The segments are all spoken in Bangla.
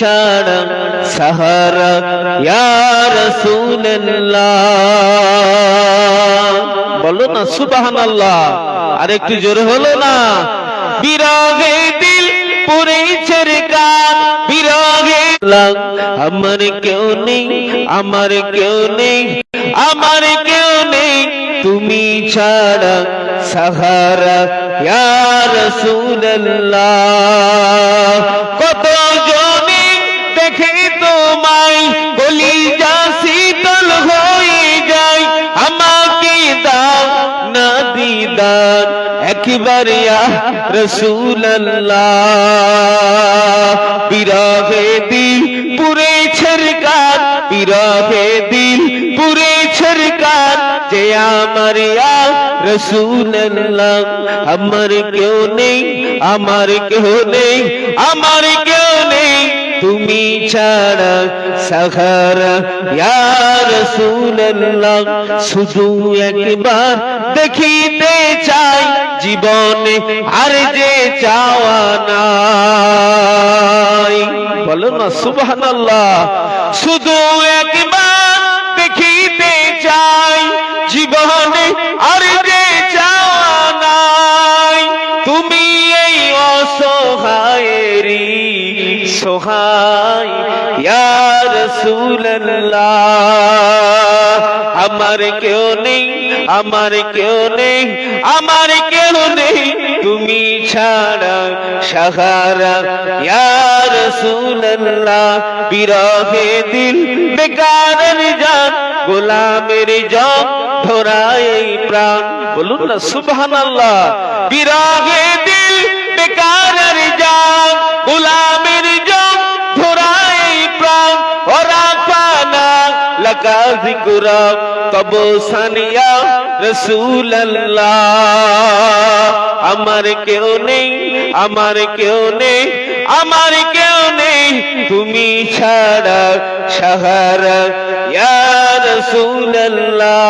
ছাড়া সাহারা ইয়া রাসূলুল্লাহ। বলো না সুবহানাল্লাহ, আর একটু জোরে হলো না? বিরহে দিল পুড়েছে রে কান, বিরহে আমার কেউ নেই, আমার কেউ নেই, আমার কেউ নেই তুমি ছাড়া সাহারা ইয়া রাসূলুল্লাহ। কত জনে দেখে তোমায় কলিজা শীতল হয়ে যায়, আমাকে দাও না দিদার একবার ইয়া রাসূলুল্লাহ। বিরহে দিল পুড়েছে রে কান, বিরহে দিল পুড়েছে রে কান, যে আমার ইয়া রাসূলুল্লাহ। আমার কেউ নেই, আমার কেউ নেই, আমার কেউ নেই তুমি ছাড়া সাহারা ইয়া রাসূলুল্লাহ। শুধু একবার দেখিতে চাই জীবনে আর যে চাওয়া নাই। বলো না সুবহানাল্লাহ। শুধু একবার দেখিতে চাই জীবনে আর যে চাওয়া নাই, তুমি এই অসহায়েরই সহায় ইয়া রাসূলুল্লাহ। আমার কেউ নেই, আমার কেউ নেই, আমার কেউ নেই তুমি ছাড়া সাহারা ইয়া রাসূলুল্লাহ। বিরহে দিল বেকারের জান, গোলামের জং ধরায় প্রাণ। বলুন না সুবহানাল্লাহ। বিরহে দিল বেকারের জান, গোলামের জং ধরায় প্রাণ। ওরা পানা লাগা জিকরা তব সানিয়া রাসূলুল্লাহ। আমার কেউ নেই, আমার কেউ নেই, আমার কেউ নেই তুমি ছাড়া সাহারা ইয়া রাসূলুল্লাহ।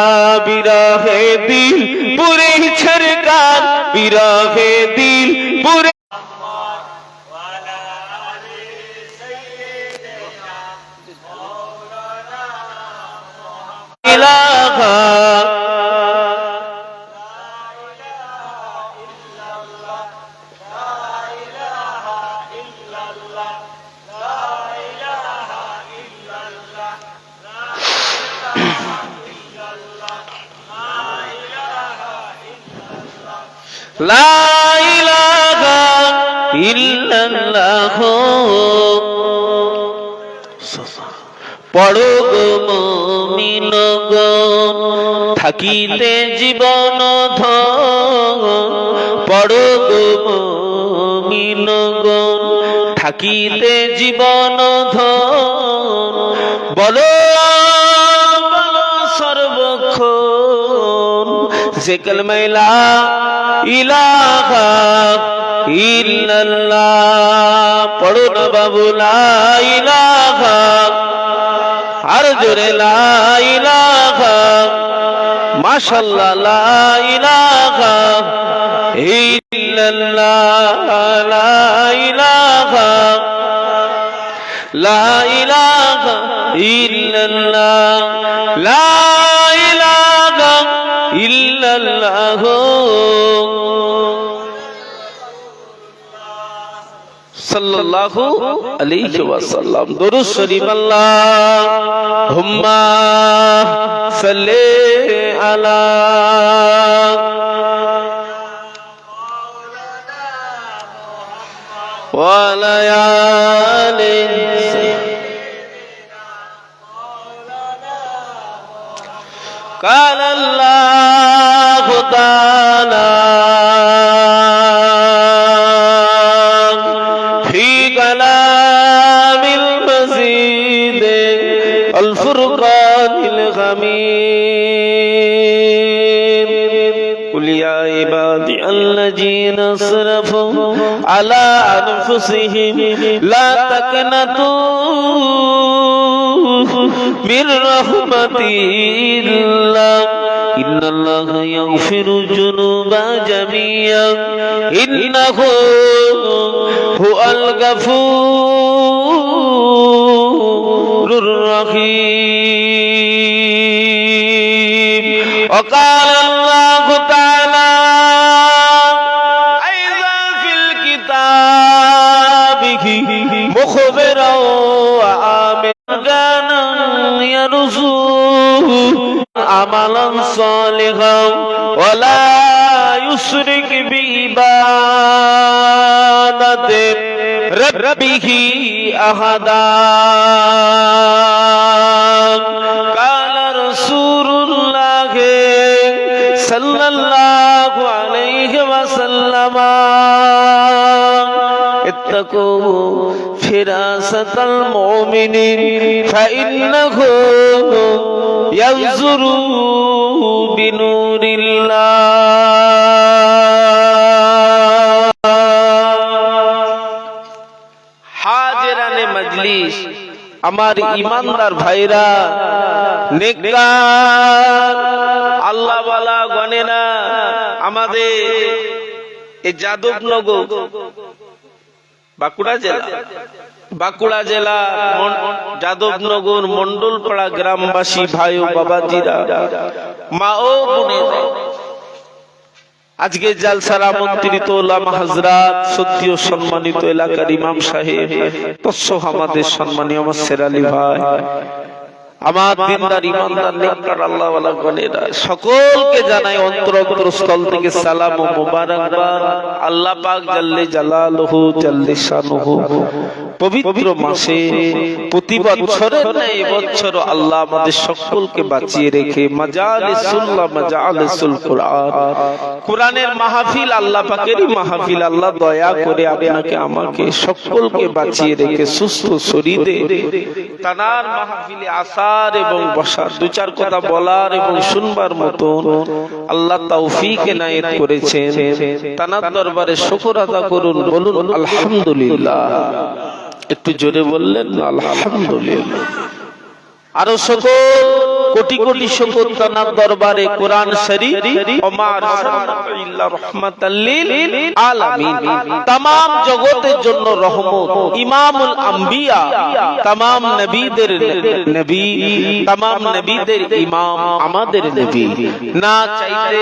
বিরহে দিল পুড়েছে রে কান, বিরহে দিল পুড়ে লা ইলাহা ইল্লাল্লাহ। পড়ো গো মুমিন গো থাকিতে জীবন ধন, পড়ো গো মুমিন গো থাকিতে জীবন ধন। বলো বলো সর্বক্ষণ যে কালেমা লা ইলাহা ইল্লাল্লাহ। পড়ো না বাবু লা ইলাহা, আর জোরে লা ইলাহা। মাশাআল্লাহ লা ইলাহা ইল্লাল্লাহ, লা ইলাহা, লা ইলাহা ইল্লাল্লাহ, লা ইলাহা ইল্লাল্লাহ। সাল্লাল্লাহু আলাইহি ওয়াসাল্লাম। দরুদ শরীফ আল্লাহুম্মা সাল্লি আলা ওয়া আলা আলি قال الله تعالى في كلام المزيد الفرقان الحميد قل يا عبادي الذين اسرفوا على أنفسهم لا تقنطوا من رحمة الله إن الله يغفر الذنوب جميعا إنه هو الغفور مخبرا وآمنا يرزق عملا صالحا ولا يشرك بعبادة ربه أحدا قال رسول الله صلى الله عليه وسلم اتقوا فراسة المؤمنين فإنه ينظر بنور الله হাজিরানে মজলিস আমার ইমানদার ভাইরা নেককার আল্লাহ ওয়ালা গণেরা আমাদের এই যাদবনগর বাঁকুড়া জেলা যাদবনগর মন্ডলপাড়া গ্রামবাসী ভাই ও বাবাজিরা মা ও বোনেরা আজকে জালসার আমন্ত্রিত ওলামা হযরত সত্য ও সম্মানিত এলাকার ইমাম সাহেব তসহ আমাদের সম্মানীয় আমার শেরালি ভাই আমার দিনদার ইমানদার নেককার আল্লাহ ওয়ালা গণেরা সকলকে জানাই অন্তরস্থল থেকে সালাম ও মোবারকবাদ। আল্লাহ পাক জাল্লে জালালুহু জাল্লে শানুহু পবিত্র মাসে প্রতি বছরের ন্যায় বছর আল্লাহ আমাদের সকলকে বাঁচিয়ে রেখে মাজালিসুল কুরআন কোরআনের মাহফিল আল্লাহ পাকেরই মাহফিল আল্লাহ দয়া করে আপনাকে আমাকে সকলকে বাঁচিয়ে রেখে সুস্থ শরীরে তানার মাহফিলে আসা এবং বসার দু চার কথা বলার এবং শুনবার মতো আল্লাহ তৌফিক এনায়েত করেছেন। তানার দরবারে শুকর আদা করুন, বলুন আলহামদুলিল্লাহ। একটু জোরে বললেন না আলহামদুলিল্লাহ। আরো সকল কোটি কোটি শুকর তানার দরবারে। কোরআন শরীফ ওমার ইল্লা রাহমাতাল লিল আলামিন तमाम জগতের জন্য রহমত, ইমামুল আম্বিয়া, तमाम নবীদের নবী, तमाम নবীদের ইমাম আমাদের নবী। না চাইতে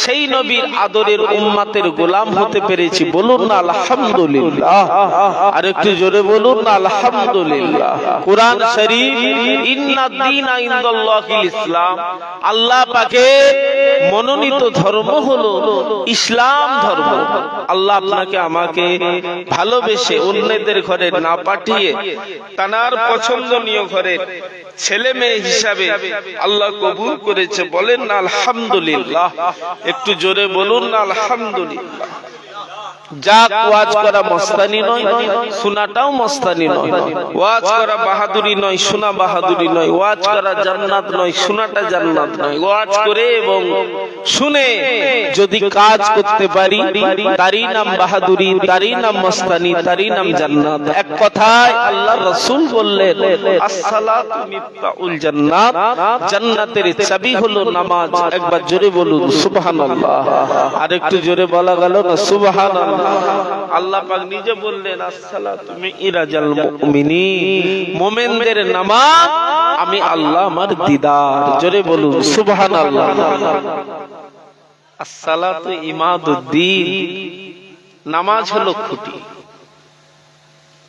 সেই নবীর আদরের উম্মতের গোলাম হতে পেরেছি, বলুন না আলহামদুলিল্লাহ। আর একটু জোরে বলুন না আলহামদুলিল্লাহ। কোরআন শরীফ ইন্নাদ দীনা ইনদাল্লাহিল ইসলাম, আল্লাহ পাকের মনোনীত ধর্ম হলো ইসলাম ধর্ম। আল্লাহ আপনাকে আমাকে ভালোবেসে অন্যদের ঘরে না পাঠিয়ে তানার পছন্দনীয় ঘরে ছেলে মেয়ে হিসাবে আল্লাহ কবুল করেছে, বলেন না আলহামদুলিল্লাহ। একটু জোরে বলুন না আলহামদুলিল্লাহ। যাক ওয়াজ করা মস্তানি নয়, শোনাটাও মস্তানি নয়। ওয়াজ করা বাহাদুরি নয়, শোনা বাহাদুরি নয়। ওয়াজ করা জান্নাত নয়, শোনাটা জান্নাত নয়। ওয়াজ করে এবং শুনে যদি কাজ করতে পারি তারই নাম বাহাদুরি, তারই নাম মস্তানি, তারই নাম জান্নাত। এক কথায় আল্লাহর রাসূল বললেন আসসালাতু মিফতাহুল জান্নাত, জান্নাতের চাবি হলো নামাজ। একবার জোরে বলুন সুবহানাল্লাহ। আর একটু জোরে বলা গেল না সুবহানাল্লাহ। আল্লাহ পাক নিজে বললেন আসসালাতু মিরাজাল মুমিনিন, মুমিনদের নামাজ আমি আল্লাহ আমার দিদার। জোরে বলুন সুবহানাল্লাহ। আসসালাতু ইমাদুদ্দিন, নামাজ হলো খুঁটি।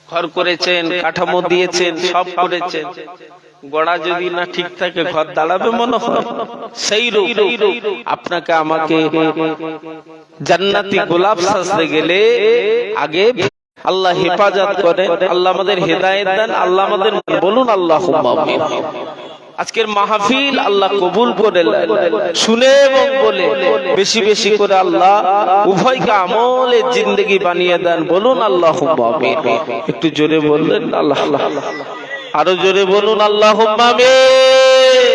ঘর করেছেন, কাঠামো দিয়েছেন, সব করেছেন, গোড়া যদি না ঠিক থাকে ঘর দাঁড়াবে মনে হয়? সেই রূপ আপনাকে আমাকে জান্নাতি গোলাপ সাজতে গেলে আগে আল্লাহ হেফাজত করেন, আল্লাহ আমাদের হেদায়েত দেন, আল্লাহ আমাদের, বলুন আল্লাহুম্মা আমিন। আজকের মাহফিল আল্লাহ কবুল করে নেন, শুনে এবং বলে বেশি বেশি করে আল্লাহ উভয়কে আমলের জিন্দেগি বানিয়ে দেন, বলুন আল্লাহুম্মা আমিন। একটু জোরে বললেন আল্লাহ। আরো জোরে বলুন আল্লাহুম্মা আমিন।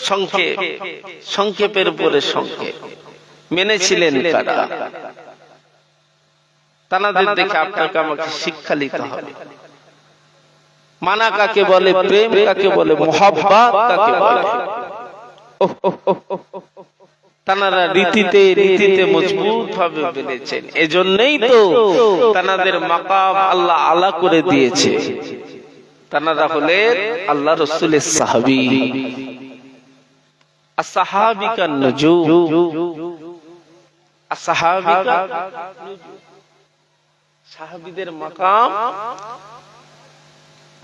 সংক্ষেপ, সংক্ষেপের উপরে সংক্ষেপ মেনেছিলেন কারা? তানাদের দেখে আপনাকে আমাকে শিক্ষা নিতে হবে। মানা কাকে বলে, প্রেম কাকে বলে, মুহাব্বত কাকে বলে। তানারা রীতিতে মজবুত ভাবে বেঁধেছেন। এজন্যই তো তানাদের মাকাম আল্লাহ আলা করে দিয়েছে। তানারা হলেন আল্লাহ রাসূলের সাহাবী। আসহাবিকা নুজুম, আসহাবিকা সাহাবীদের মাকাম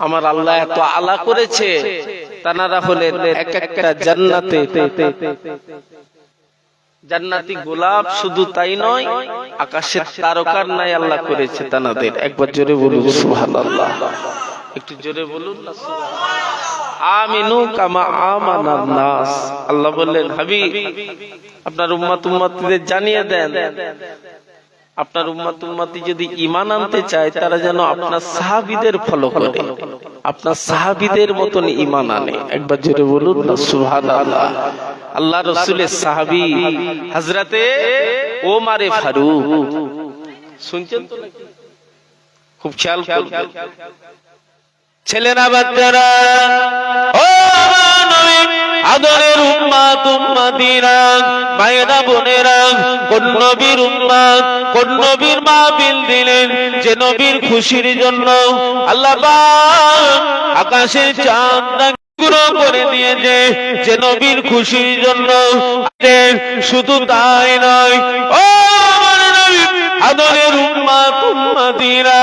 আমার আল্লাহ এত আলা করেছে, তানারা হলেন এক একটা জান্নাতে জান্নাতি গোলাপ। শুধু তাই নয়, আকাশের তারকার নাই আল্লাহ করেছে তানাদের। একবার জোরে বলুন সুবহানাল্লাহ, একটু জোরে বলুন না সুবহানাল্লাহ। আমিনু কামা আমানান নাস। আল্লাহ বললেন, হাবিব আপনার উম্মত উম্মতিদের জানিয়ে দেন, আপনার উম্মত উম্মতি যদি ঈমান আনতে চায় তারা যেন আপনার সাহাবীদের ফলো করে, আপনার সাহাবীদের মতন ঈমান আনে। একবার জোরে বলুন না সুবহানাল্লাহ। আল্লাহ রাসূলের সাহাবী হযরতে ওমর ফারুক, শুনছেন তো নাকি? খুব খেয়াল করবেন ছেলেরা, বাচ্চারা, ও নবী আদরের উম্মত উম্মতিরা, মায়েরা বোনেরা, কোন নবীর উম্মত কোন নবীর মাহফিল দিলেন যে নবীর খুশির জন্য আল্লাহ পাক আকাশের চাঁদ গুলো করে দিয়েছে, যে নবীর খুশির জন্য। শুধু তাই নয়, ও আদরের উম্মত উম্মতিরা,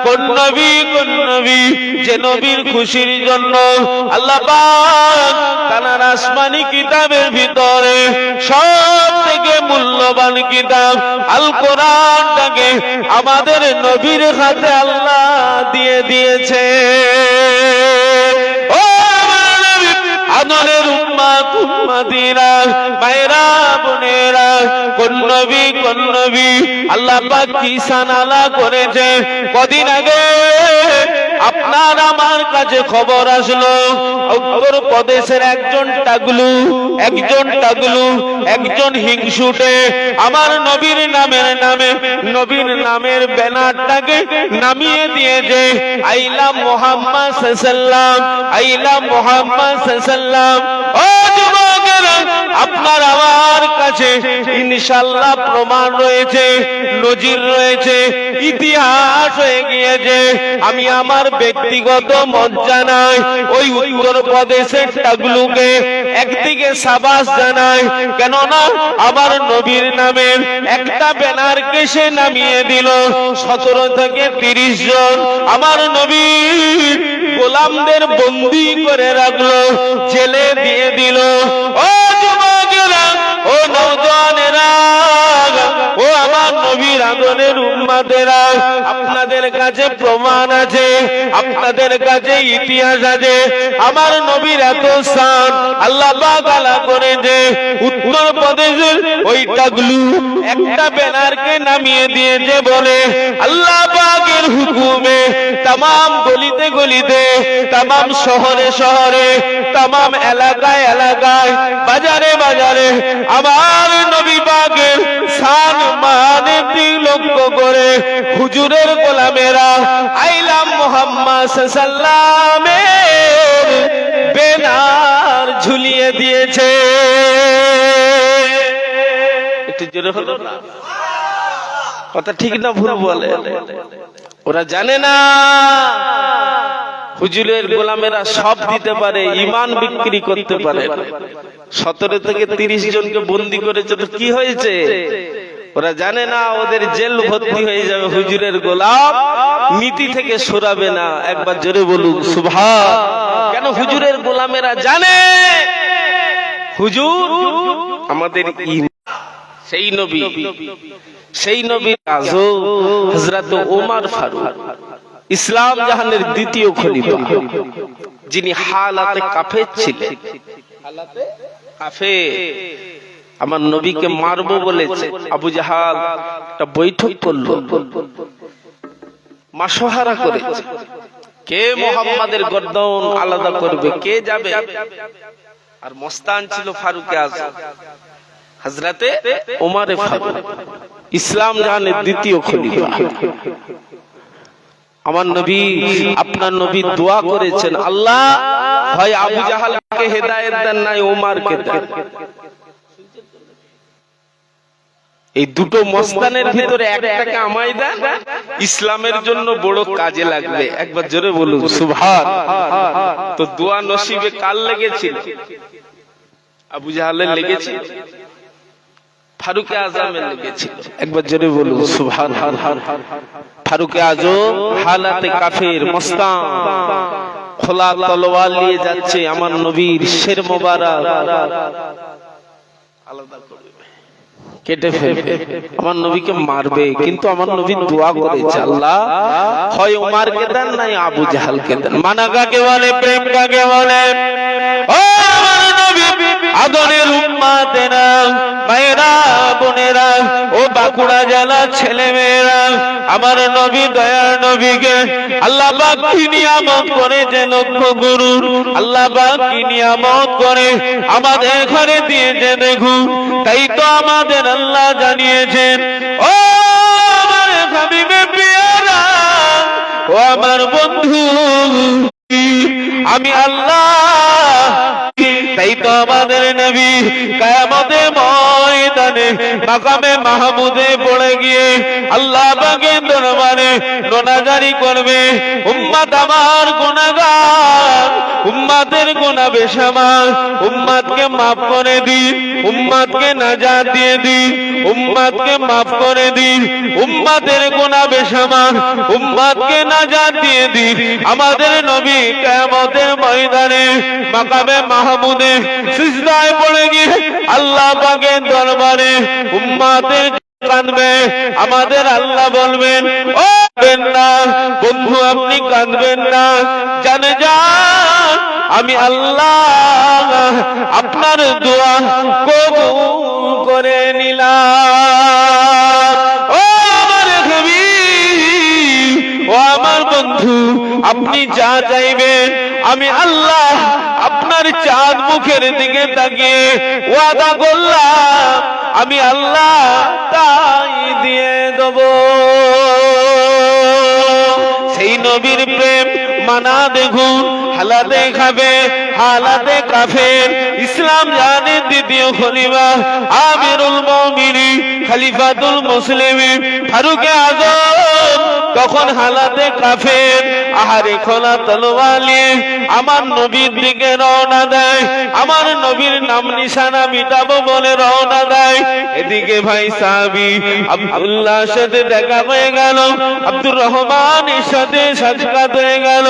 কোন নবী যে নবীর খুশির জন্য আল্লাহ পাক তার আসমানি কিতাবের ভিতরে সব থেকে মূল্যবান কিতাব আল কোরআনটাকে আমাদের নবীর হাতে আল্লাহ দিয়ে দিয়েছে। আদরের উম্মত উম্মতিরা, মায়েরা বোনেরা, কোন নবী আল্লাহ পাক কি সানালা করেছে। কদিন আগে আপনার আমার কাছে খবর আসলো, উত্তর প্রদেশের একজন হিংসুটে আমার নবীর নামের ব্যানারটাকে নামিয়ে দিয়েছে। আইলা মুহাম্মদ সাল্লাল্লাহু আইলা মুহাম্মদ সাল্লাল্লাহু। ও যুবকেরা, আপনার আমার কাছে ইনশাআল্লাহ প্রমাণ রয়েছে, নজির রয়েছে, ইতিহাস হয়ে গিয়েছে। আমি আমার ব্যক্তিগত মত জানাই, ওই উত্তর প্রদেশের টাগলুকে একদিকে সাবাস জানাই, কেননা আমার নবীর নামের একটা ব্যানারকে সে নামিয়ে দিল। 17 থেকে 30 জন আমার নবীর গোলামদের বন্দী করে রাখলো, জেলে দিয়ে দিল। ও যুবকেরা, ও নওজওয়ানেরা, ও আমার নবীর আদরের উম্মতেরা, আপনাদের কাছে প্রমাণ আছে, আপনাদের কাছে ইতিহাস আছে। আমার নবীর এত শান আল্লাহ পাক আলা করেছে, উত্তর প্রদেশের ওই টাগলু একটা ব্যানারকে নামিয়ে দিয়েছে বলে আল্লাহ পাকের হুকুমে तमाम গলিতে গলিতে, तमाम শহরে শহরে, तमाम এলাকায় এলাকায়, বাজারে বাজারে আমার নবী পাকের শান মানে লক্ষ্য করে হুজুরের গোলামেরা আইলাম মুহাম্মদ সাল্লাল্লাহু বেনার ঝুলিয়ে দিয়েছে। একটু জোরে হলো না? কথা ঠিক না ভুল বলে? ওরা জানে না হুজুরের গোলামেরা সব দিতে পারে, ঈমান বিক্রি করতে পারে। 17 থেকে 30 জনকে বন্দী করেছে, তো কি হয়েছে? ওরা জানে না ওদের জেল ভর্তি হয়ে যাবে, হুজুরের গোলাম নীতি থেকে সরাবে না। একবার জোরে বলুন সুবহান। কেন? হুজুরের গোলামেরা জানে হুজুর আমাদের সেই নবী আজম হযরত ওমর ফারুক, ইসলাম জাহানের দ্বিতীয় খলিফা, যিনি হালাতে কাফের ছিলেন। হালাতে কাফের, আমার নবীকে মারবো বলেছে। আবু জাহাল একটা বৈঠক করলো, মাশওয়ারা করেছে, কে মুহাম্মাদের গর্দন আলাদা করবে, কে যাবে। আর মস্তান ছিল ফারুক আজম, হযরতে ওমর ফারুক, ইসলাম জাহানের দ্বিতীয় খলিফা। আমার নবী, আপনার নবী দোয়া করেছেন, আল্লাহ হয় আবু জাহালকে হেদায়েত দেন, নাই ওমরকে দেন। এই দুটো মস্তানের ভিতরে একটাকে আমায় দেন, ইসলামের জন্য বড় কাজে লাগবে। একবার জোরে বলুন সুবহান। তো দোয়া নসিবে কার লেগেছিল? আবু জাহালের লেগেছিল। ফারুকে আজমের লেগেছিল। একবার জোরে বলুন সুবহানাল্লাহ। ফারুকে আজম হালাতে কাফের মস্তান, খোলা তলোয়ার নিয়ে যাচ্ছে আমার নবীর শের মোবারক আলাদা করবে, কেটে ফেলবে, আমার নবীকে মারবে। কিন্তু আমার নবী দোয়া করেছে, আল্লাহ হয় উমারকে দেন নাই আবু জাহালকে দেন। মানা কাকে বলে, প্রেম কাকে বলে? ও আমার নবী আদরের উম্মতেরা, মায়েরা, বোনেরা, ও বাঁকুড়া জেলা ছেলে মেয়েরা, আমার নবী দয়ার নবীকে আল্লাহ পাক কি নিয়ামত করেছে লক্ষ্য করুন। আল্লাহ পাক কি নিয়ামত করে আমাদের ঘরে দিয়েছে দেখুন। তাই তো আমাদের আল্লাহ জানিয়েছেন, ও আমার হাবিবে পিয়ারা, ও আমার বন্ধু, আমি আল্লাহ। তাই তো আমাদের নবী কিয়ামতের ময়দানে মাকামে মাহমুদে পড়ে গিয়ে আল্লাহ পাকের দরবারে রোনাজারি করবে, উম্মত আমার গুনাহগার, উম্মতের গুনাহ বেশামার, উম্মতকে maaf করে দিন, উম্মতকে নাজাত দিয়ে দিন, উম্মতকে maaf করে দিন, উম্মতের গুনাহ বেশামার, উম্মতকে নাজাত দিয়ে দিন। আমাদের নবী কিয়ামতের ময়দানে মাকামে মাহমুদে সিজদায় পড়ে গিয়ে আল্লাহ পাকের দরবারে উম্মতের কাঁদবে। আমাদের আল্লাহ বলবেন, ও না বন্ধু আপনি কাঁদবেন না, জানে যান আমি আল্লাহ আপনার দোয়া কবুল করে নিলাম। ও আমার হাবিব, ও আমার বন্ধু, আপনি যা চাইবেন আমি আল্লাহ আপনার চাঁদ মুখের দিকে তাকিয়ে ওয়াদা করলাম আমি আল্লাহ তাই দিয়ে দেব। সেই নবীর প্রেম মানা দেখুন, হালাতে খাবে হালাতে কাফের। ইসলাম জানের দ্বিতীয় খলিফা আমিরুল মুমিনিন খলিফাতুল মুসলিমিন ফারুকে আজম তখন হালাতে কাফের, আহারে খোলা তলোয়ার নিয়ে আমার নবীর দিকে রওনা দেয়। আমার নবীর নাম নিশানা মিটাবো বলে রওনা দেয়। এদিকে ভাই সাহাবী আব্দুল্লাহর সাথে দেখা হয়ে গেল, আব্দুর রহমানের সাথে সাক্ষাৎ হয়ে গেল।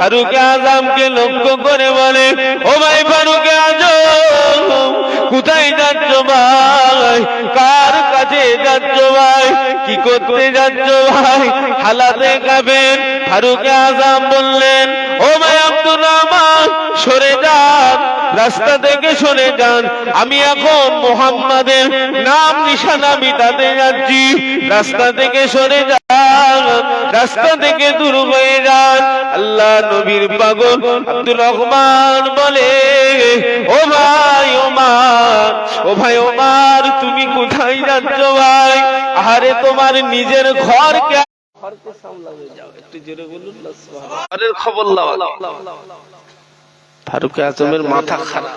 ফারুকে আজমকে লক্ষ্য করে বলে, ও ভাই ফারুকে আজম, কোথায় যাচ্ছ ভাই? কার কাছে যাচ্ছ ভাই? কি করতে যাচ্ছ ভাই? হালাতে কাফের। ফারুকে আজম বললেন, ও ভাই আব্দুর রহমান, সরে যান, রাস্তা থেকে সরে যান, আমি এখন মুহাম্মাদের নাম নিশানা মিটাতে যাচ্ছি। রাস্তা থেকে সরে যান, রাস্তা থেকে দূর হয়ে যান। আল্লাহ নবীর পাগল আব্দুর রহমান বলে, ও ভাই ওমর, ও ভাই ওমর, তুমি কোথায় যাচ্ছ ভাই? আরে তোমার নিজের ঘরকে সামলাবে, যাও একটু জোরে বলুন না সুবহানাল্লাহ। ঘরের খবর লাও। ফারুকে আজমের মাথা খারাপ,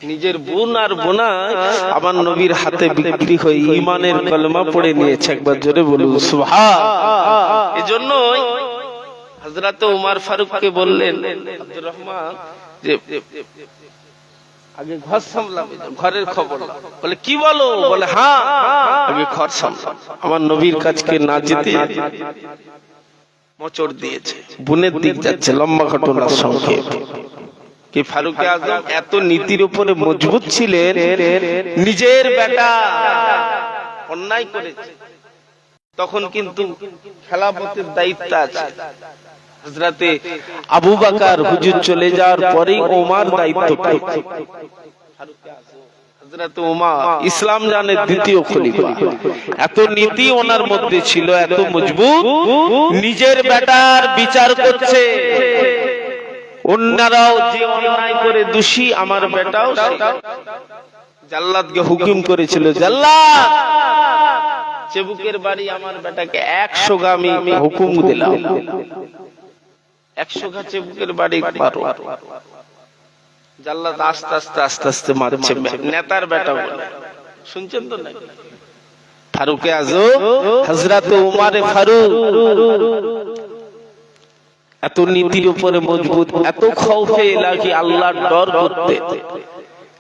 নিজের বোন আর বোনা আমার নবীর হাতে বিক্রি হয়ে ঈমানের কলমা পড়ে নিয়েছে। একবার জোরে বলুন সুবহানাল্লাহ। এজন্যই হযরত ওমর ফারুককে বললেন, আব্দুর রহমান, যে আগে ঘর সামলাবে, ঘরের খবর। বলে কি বলো? বলে হ্যাঁ, আগে ঘর সামলাও। আমার নবীর কাছকে না যেতে মোচড় দিয়েছে, বোনের দিক যাচ্ছে। লম্বা ঘটনার সংক্ষেপ কি, ফারুকে আজম এত নীতির উপরে মজবুত ছিলেন, নিজের বেটা অন্যায় করেছে, তখন কিন্তু খেলাফতের দায়িত্ব আছে। হযরতে আবু বকর হুজুর চলে যাওয়ার পরেই ওমর দায়িত্ব পেয়েছে। হযরত ওমর ইসলাম জানের দ্বিতীয় খলিফা, এত নীতি ওনার মধ্যে ছিল, এত মজবুত, নিজের বেটার বিচার করছে। অন্যরাও যে অন্যায় করে দোষী, আমার বেটাও জাল্লাদকে হুকুম করেছিল, জাল্লাদ চেবুকের বাড়ি আমার বেটাকে 100 গা আমি হুকুম দিলাম, 100 গা চেবুকের বাড়ি মারো। জাল্লাদ আস্তে আস্তে আস্তে আস্তে মারছে, নেতার বেটা বলে। শুনছেন তো নাকি? ফারুকে আজম হযরত ওমর ফারুক এত নীতির উপরে মজবুত, এত খৌফে ইলাহি, আল্লাহর ডর করতে।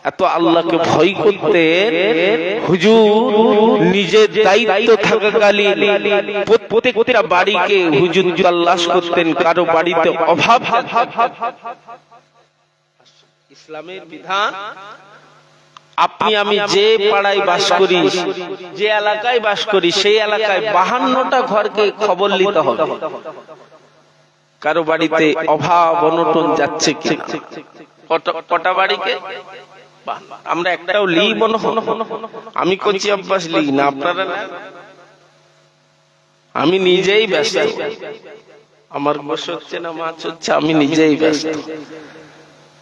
এত আল্লাহকে ভয় করতে হুজুর নিজের দায়িত্ব থাকাকালীন প্রত্যেকটা বাড়িকে হুজুর তালাশ করতেন, কারো বাড়িতে অভাব। ইসলামের বিধান, আপনি আমি যে পাড়ায় বাস করি, যে এলাকায় বাস করি, সেই এলাকায় 52টা ঘরকে খবর নিতে হবে কারো বাড়িতে অভাব অনটন যাচ্ছে কি। কটা বাড়িকে আমরা একটাও লি মনে হল, আমি করছি অভ্যাস লি না, আপনারা না। আমি নিজেই ব্যস্ত, আমার বসে হচ্ছে না, মাছ হচ্ছে, আমি নিজেই ব্যস্ত।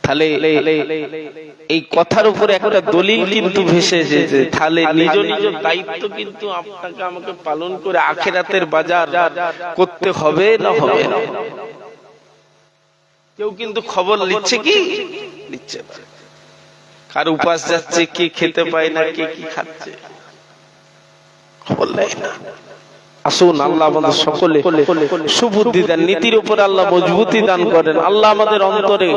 তাহলে এই কথার উপরে একটা দলিল কিন্তু ভেসে এসেছে। তাহলে নিজ নিজ দায়িত্ব কিন্তু আপনাকে আমাকে পালন করে আখিরাতের বাজার করতে হবে না হবে না। কেউ কিন্তু খবর নিচ্ছে কি নিচ্ছে না, কার উপাস যাচ্ছে, কে খেতে পায় না, কে কি খাচ্ছে, খবর নেয় না। আসুন আল্লাহ আমাদের সকলে সুবুদ্ধি দেন, নীতির উপর আল্লাহ মজবুতি দান করেন। আল্লাহ আমাদের অন্তরে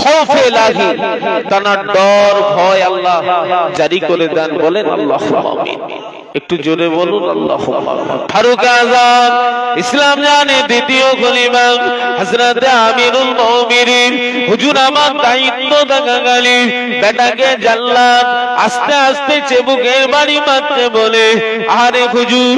খৌফে ইলাহি, তানার ডর ভয় আল্লাহ জারি করে দেন। বলেন আল্লাহুম্মা আমিন। একটু জোরে বলুন আল্লাহুম্মা আমিন। ফারুক আযম ইসলাম জানে দ্বিতীয় খলিফা হযরত আমিরুল মুমিনিন হুজুর আমার দায়িত্ব থাকাকালীন বেটাকে জাল্লাদ আস্তে আস্তে চেবুকের বাড়ি মারতে বলে, আরে হুজুর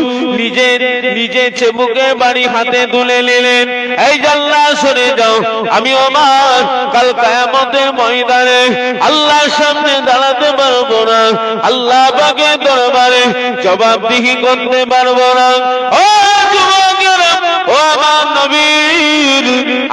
নিজে চেবুকের বাড়ি হাতে তুলে নিলেন। এই জাল্লাদ সরে যাও, আমি আমার কাল কিয়ামতের ময়দানে আল্লাহর সামনে দাঁড়াতে পারবো না, আল্লাহ পাকের দরবারে জবাবদিহি করতে পারবো না। ও যুবকেরা, ও আমার নবীর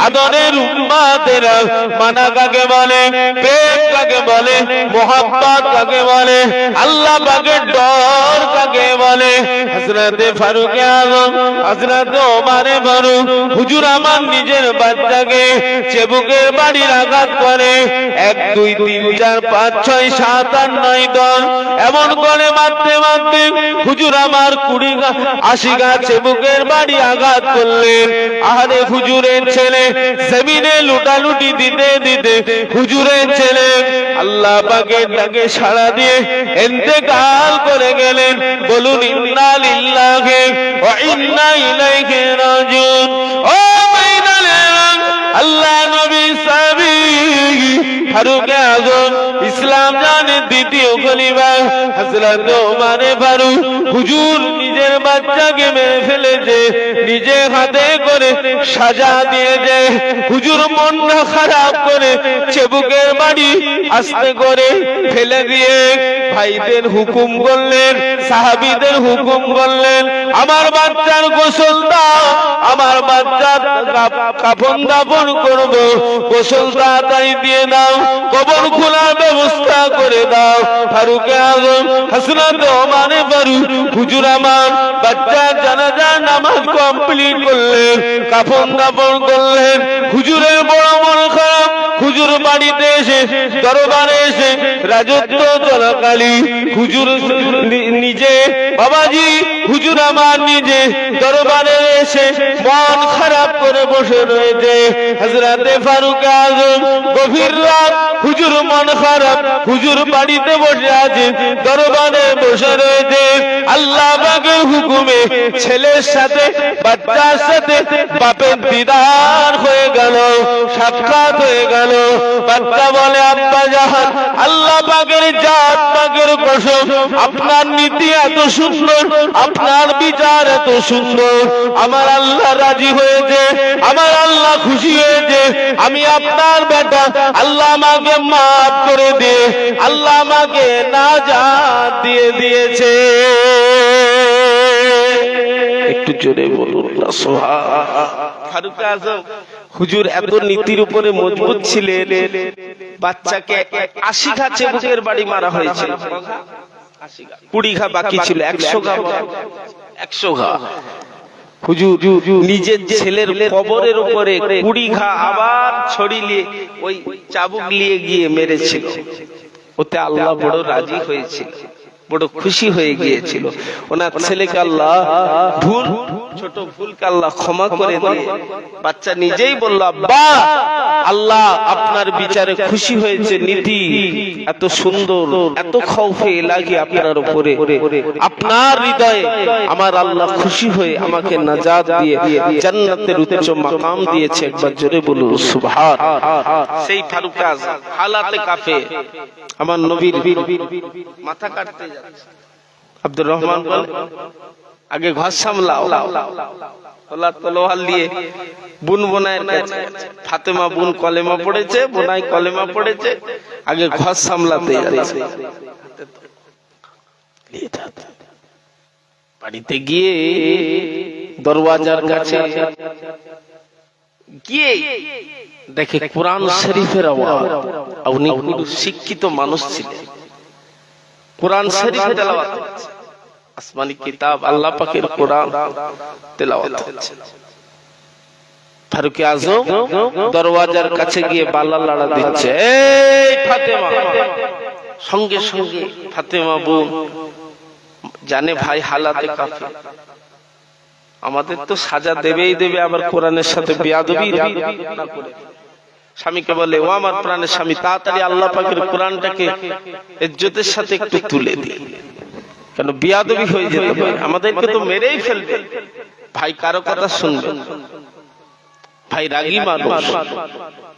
আদরের উম্মতেরা, মানা কাকে বলে, প্রেম কাকে বলে, মোহাব্বত কাকে বলে, আল্লাহ পাকের ডর কাকে বলে। হযরত ফারুক আযম, হযরত ওমর ফারুক হুজুর আমার নিজের বাচ্চাকে চেবুকের বাড়ির আঘাত করে 1 2 3 4 5 6 7 8 9 10 এমন করে মারতে মারতে হুজুর আমার 80 গা চেবুকের বাড়ি আঘাত করলেন। আরে হুজুরের ছেলে জমিনে লুটালুটি দিতে দিতে হুজুরের ছেলে আল্লাহ পাকের ডাকে সাড়া দিয়ে ইন্তেকাল করে গেলেন। বলুন ইন্না লিল্লাহি ওয়া ইন্না ইলাইহি রাজিউন। ও আল্লাহ নবী সাহাবী ফারুক আযম ইসলাম জানের দ্বিতীয় খলিফা হযরত ওমর ফারুক হুজুর নিজের বাচ্চাকে মেরে ফেলেছে, নিজে হাতে করে সাজা দিয়েছে। হুজুর মনটা খারাপ করে চেবুকের বাড়ি আস্তে করে ফেলে দিয়ে ভাইদের হুকুম করলেন, সাহাবীদের হুকুম করলেন, আমার বাচ্চার গোসল দাও, আমার বাচ্চার কাফন দাফন করব, গোসল তাড়াতাড়ি দিয়ে দাও, কবর খোলার ব্যবস্থা করে দাও। ফারুক আযম হযরত ওমর ফারুক হুজুর আমার বাচ্চার জানাজা নামাজ কমপ্লিট করলেন, কাফন দাফন করলেন। হুজুরের বড় মন খারাপ, হুজুর বাড়িতে এসে দরবারে এসে রাজত্ব চলাকালীন হুজুর নিজে বাবাজি হুজুর আমার নিজে দরবারে এসে মন খারাপ করে বসে রয়েছে। হযরত ফারুক আযম গভীর রাত, হুজুর মন খারাপ, হুজুর বাড়িতে বসে আছে, দরবারে বসে রয়েছে। আল্লাহ পাকের হুকুমে ছেলের সাথে বাচ্চার সাথে বাপের দিদার হয়ে গেল, সাক্ষাৎ হয়ে গেল। বাচ্চা বলে, আব্বা জান, আল্লাহ পাকের জাত পাকের কসম, আপনার নীতি এত সুন্দর, আপনার বিচার এত সুন্দর, আমার আল্লাহ রাজি হয়েছে, আমার আল্লাহ খুশি হয়েছে। আমি আপনার বেটা, আল্লাহ আমাকে মাফ করে দিয়ে আল্লাহ আমাকে নাজাত দিয়ে দিয়েছে। একটু জোরে বলুন না সুবহানাল্লাহ। ফারুক আযম হুজুর এত নীতির উপরে মজবুত ছিলেন, বাচ্চাকে 80 ঘা চেবুকের বাড়ি মারা হয়েছে, 20 ঘা বাকি ছিল, 100 ঘা 100 ঘা হুজুর নিজের ছেলের কবরের উপরে 20 ঘা আবার ছড়িয়ে ওই চাবুক নিয়ে গিয়ে মেরেছিল। ওতে আল্লাহ বড় রাজি হয়েছিল। বড় খুশি হয়ে গিয়েছিল। ওনার ছেলেকে আল্লাহ ছোট ভুলকে আল্লাহ ক্ষমা করে দিয়ে বাচ্চা নিজেই বলল, আব্বা আল্লাহ আপনার বিচারে খুশি হয়েছে, নীতি এত সুন্দর, এত খৌফে ইলাহি আপনার উপরে, আপনার হৃদয়ে আমার আল্লাহ খুশি হয়ে আমাকে নাজাত দিয়ে জান্নাতের উচ্চ মাকাম দিয়েছে। একবার জোরে বলুন সুবহান। সেই ফারুক আযম হালাতে কাফে আমার নবীর মাথা কাটতে যাচ্ছে। আব্দুর রহমান বলে, আগে ঘর সামলাও। তলোয়ার নিয়ে বুন বোনায়ের কাছে, ফাতেমা বুন কলেমা পড়েছে, বোনাই কলেমা পড়েছে, আগে ঘর সামলাতে যাচ্ছে। বাড়িতে গিয়ে দরওয়াজার কাছে গিয়ে দেখে কোরআন শরীফের আওয়াজ। উনি খুব শিক্ষিত মানুষ ছিলেন, কোরআন শরীফ তেলাওয়াত হচ্ছে, আসমানি কিতাব আল্লাহ পাকের কোরআন তেলাওয়াত হচ্ছে। ফারুক আযম দরওয়াজার কাছে গিয়ে বালা লাড়া দিচ্ছে, এই ফাতেমা। সঙ্গে সঙ্গে ফাতেমা বোন জানে ভাই হালাতে কাফে, আমাদের তো সাজা দেবেই দেবে, আবার কোরআনের সাথে বেয়াদবি না করে স্বামীকে বলে, ও আমার প্রাণের স্বামী, তাড়াতাড়ি আল্লাহ পাকের কোরআনটাকে ইজ্জতের সাথে একটু তুলে দি, কেন বেয়াদবি হয়ে যেতে পারে, আমাদেরকে তো মেরেই ফেলবে। ভাই কারো কথা শুনবে, ভাই রাগী মানুষ।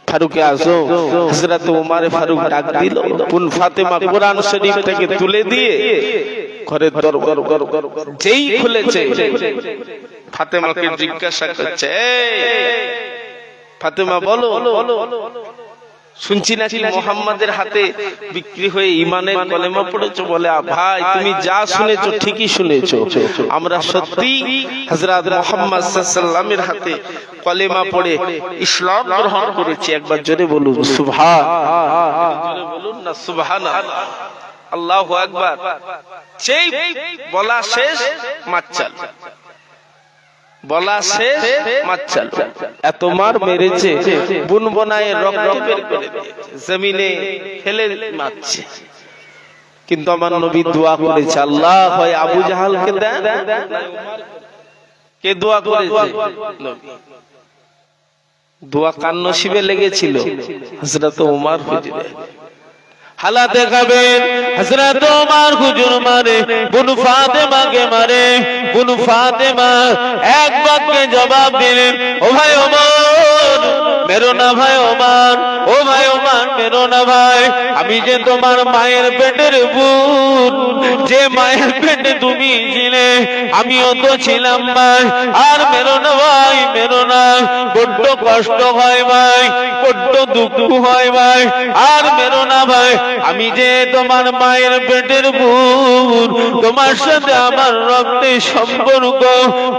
ফারুক আযম হযরত ওমর ফারুক ডাক দিল, কোন ফাতেমা কোরআন শরীফটাকে তুলে দিয়ে ঘরের দরজা যেই খুলেছে, ফাতেমাকে জিজ্ঞাসা করছে, ফাতেমা বলো, শুনছি নাকি মুহাম্মাদের হাতে বিক্রি হয়ে ঈমানের কলেমা পড়েছো? বলে, ভাই তুমি যা শুনেছো ঠিকই শুনেছো, আমরা সত্যি হযরত মুহাম্মদ সাল্লাল্লাহু আলাইহি ওয়াসাল্লামের হাতে কলেমা পড়ে ইসলাম গ্রহণ করেছি। একবার জোরে বলুন সুবহান, জোরে বলুন না সুবহানাল্লাহ, আল্লাহু আকবার। সেই বলা শেষ মাচ্চাল, বলা শেষ মাচ্চাল, এত মার মেরেছে বুন বোনায়ের রক্ত বের করে দিয়েছে, জমিনে ফেলে মারছে। কিন্তু আমার নবী দোয়া করেছে, আল্লাহ হয় আবু জাহালকে দেন। কে দোয়া করেছে? নবী। দোয়া কার নসিবে লেগেছিল? হযরত ওমর হুজুর। হালাতে খাবেন হযরত ওমর হুজুর মারে, বুন ফাতেমাকে মারে। বুন ফাতেমা এক বাক্যে জবাব দিলেন, ও ভাই ওমর মেরো না ভাই ওমর, ও ভাই ওমর মেরো না ভাই, আমি যে তোমার মায়ের পেটের বোন, যে মায়ের পেটে তুমি ছিলে আমিও তো ছিলাম ভাই, আর মেরো না ভাই, মেরো না, বড্ড কষ্ট হয় ভাই, বড্ড দুঃখ হয় ভাই, আর মেরো না ভাই, আমি যে তোমার মায়ের পেটের বোন, তোমার সাথে আমার রক্তের সম্পর্ক।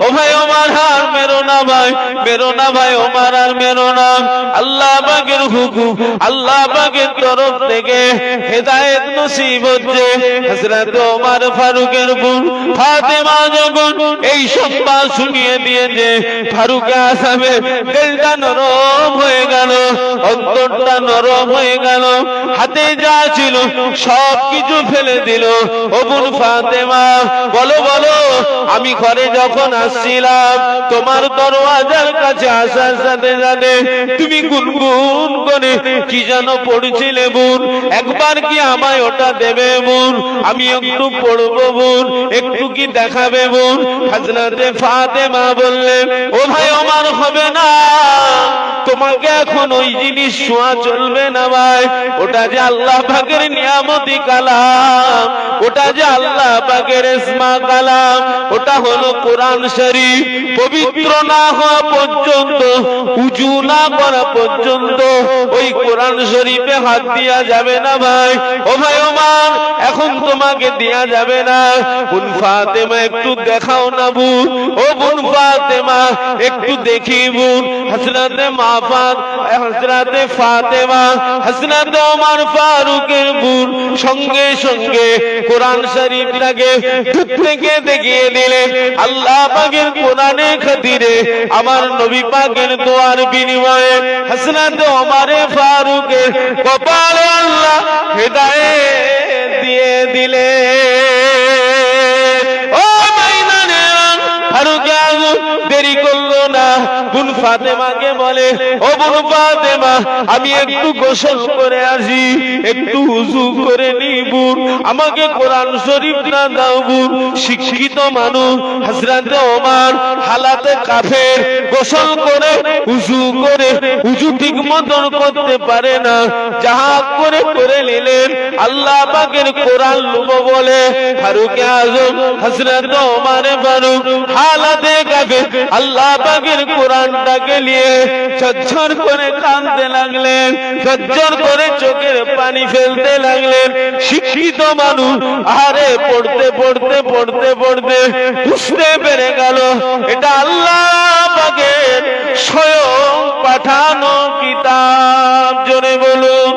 ও ভাই ওমর আর মেরো না ভাই, মেরো না ভাই ওমর, আর মেরো না। আল্লাহ পাকের হুকুম, আল্লাহ পাকের তরফ থেকে হেদায়েত নসিব হচ্ছে। হযরত ওমর ফারুকের বোন ফাতেমা যখন এই সংবাদ শুনিয়ে দিয়েছে, ফারুক আযমের দিলটা নরম হয়ে গেল, অন্তরটা নরম হয়ে গেল, হাতে যা ছিল সব কিছু ফেলে দিল। ও বোন ফাতেমা বলো বলো, আমি ঘরে যখন আসছিলাম তোমার দরওয়াজার কাছে আসার সাথে সাথে তুমি গুনগুন করে কি যেন পড়ছিলে বোন, একবার কি আমায় ওটা দেবে বোন, আমি একটু পড়বো বোন, একটু কি দেখাবে বোন? হযরতে ফাতেমা বললেন, ও ভাই ওমর হবে না, তোমাকে এখন ওই জিনিস ছোঁয়া চলবে না ভাই, ওটা যে আল্লাহ পাকের নিয়ামতি কালাম, ওটা যে আল্লাহ পাকের ইসমা কালাম, ওটা হলো কোরআন শরীফ। পবিত্র না হওয়া পর্যন্ত, উযু না করা পর্যন্ত ওই কোরআন শরীফে হাত দেয়া যাবে না ভাই। ও ভাই ওমর এখন তোমাকে দেয়া যাবে না। বোন ফাতেমা একটু দেখাও না বোন, ও বোন ফাতেমা একটু দেখি বোন। হযরতে হযরতে ফাতেমা হযরত ওমর ফারুকের বোন সঙ্গে সঙ্গে কোরআন শরীফটাকে থেকে দেখিয়ে দিলেন। আল্লাহ পাকের কোরআনের খাতিরে আমার নবী পাকের দোয়ার বিনিময়ে হযরত ওমর ফারুকের কপালে আল্লাহ হেদায়েত দিয়ে দিলে। ও মাইদানেরা, ফারুক আযম দেরি করলো না, বোন ফাতেমাকে বলে, ও বোন ফাতেমা, আমি একটু গোসল করে আসি, একটু ওযু করে নিব, আমাকে কোরআন শরীফ না দাও বোন। শিক্ষিত মানুষ হযরত ওমর হালাতে কাফের গোসল করে ওযু করে ওযু ঠিক মতন করতে পারে না, যাহা করে করে নিলেন। আল্লাহ পাকের কোরআন লুব বলে ফারুক আযম হযরত ওমর ফারুক হালাতে কাফের আল্লাহ পাকের কোরআনটাকে নিয়ে ঝরঝর করে কাঁদতে লাগলেন, ঝরঝর করে চোখের পানি ফেলতে লাগলেন। শিক্ষিত মানুষ আরে পড়তে পড়তে পড়তে পড়তে বুঝতে পেরে গেল এটা আল্লাহ পাকের স্বয়ং পাঠানো কিতাব। জোরে বলুন,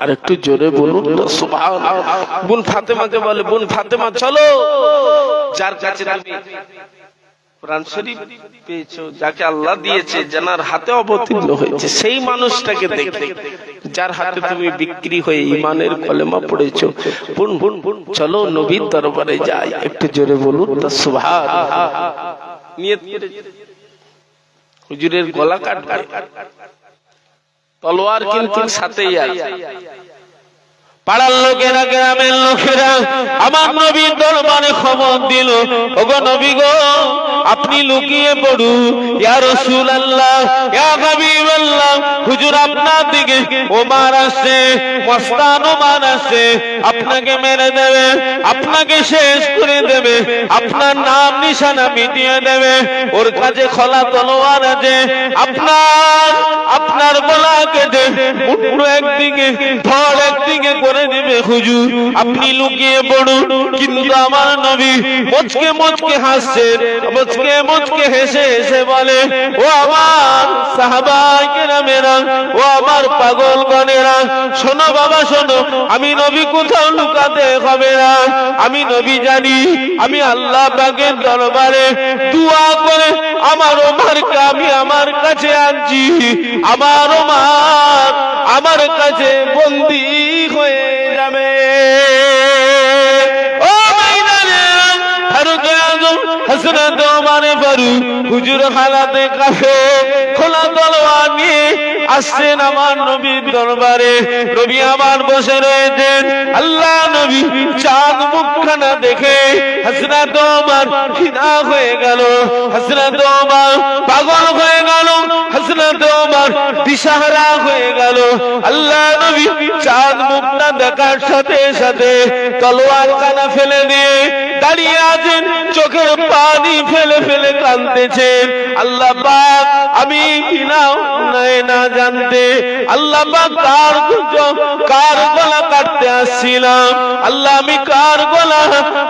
আর একটু জোরে বলুন না সুবহানাল্লাহ। বোন ফাতেমাকে বলে, বোন ফাতেমা চলো, যার কাছে তুমি কোরআন শরীফ পেয়েছো, যাকে আল্লাহ দিয়েছে, জানার হাতে অবতীর্ণ হয়েছে, সেই মানুষটাকে দেখতে, যার হাতে তুমি বিক্রি হয়ে ঈমানের কলেমা পড়েছো, বোন বোন বোন চলো নবীর দরবারে যাই। একটু জোরে বলুন না সুবহানাল্লাহ। নিয়ত করে হুজুরের গলা কাটবে, তলোয়ার কিন্তু সাথেই আছে। পাড়ার লোকেরা, গ্রামের লোকেরা আমার নবীর দরবারে খবর দিল, ওগো নবী গো, আপনি লুকিয়ে পড়ুন। ইয়া রাসূলুল্লাহ, ইয়া হাবিবাল্লাহ, হুজুর আপনার দিকে ওমর আসছে, মস্তান ওমর আসছে, আপনাকে মেরে দেবে, আপনাকে শেষ করে দেবে, আপনার নাম নিশানা মিটিয়ে দেবে, ওর কাছে খোলা তলোয়ার আছে, আপনার গলা কেটে মুন্ডু একদিকে ধড় একদিকে করে দেবে। হুজুর আপনি লুকিয়ে পড়ুন। কিন্তু আমার নবী মুচকে মুচকে হাসছেন, মুচকে মুচকে হেসে হেসে বলে, ও আমার সাহাবায়ে কেরামেরা, ও আমার পাগলগণেরা, শোনো বাবা শোনো, আমি নবী কোথাও লুকাতে হবে না। আমি নবী জানি, আমি আল্লাহ পাকের দরবারে দোয়া করে আমার ওমরকে আমি আমার কাছে আনছি। আমার ওমর আমার কাছে বন্দী হয়ে যাবে। ও মাইদানেরা, ফারুক আযম হযরত ওমর ফারুক হুজুর হালাতে কাফের খোলা তলোয়ার নিয়ে আসছেন আমার নবীর দরবারে। নবী আমার বসে রয়েছেন। আল্লাহ নবী চাঁদ মুখখানা দেখে হযরত ওমর ফিদা হয়ে গেল, হযরত ওমর পাগল হয়ে গেল, হযরত ওমর দিশাহারা হয়ে গেল। আল্লাহ নবী চাঁদ মুখটা দেখার সাথে সাথে তলোয়ার কানা ফেলে দিয়ে দাঁড়িয়ে আছেন, চোখের পানি ফেলে ফেলে কাঁদতেছেন। আল্লাহ পাক, আমি বিনা না জানতে আল্লাহ পাক কার গলা কাটতে আসছিলাম, আল্লাহ আমি কার গলা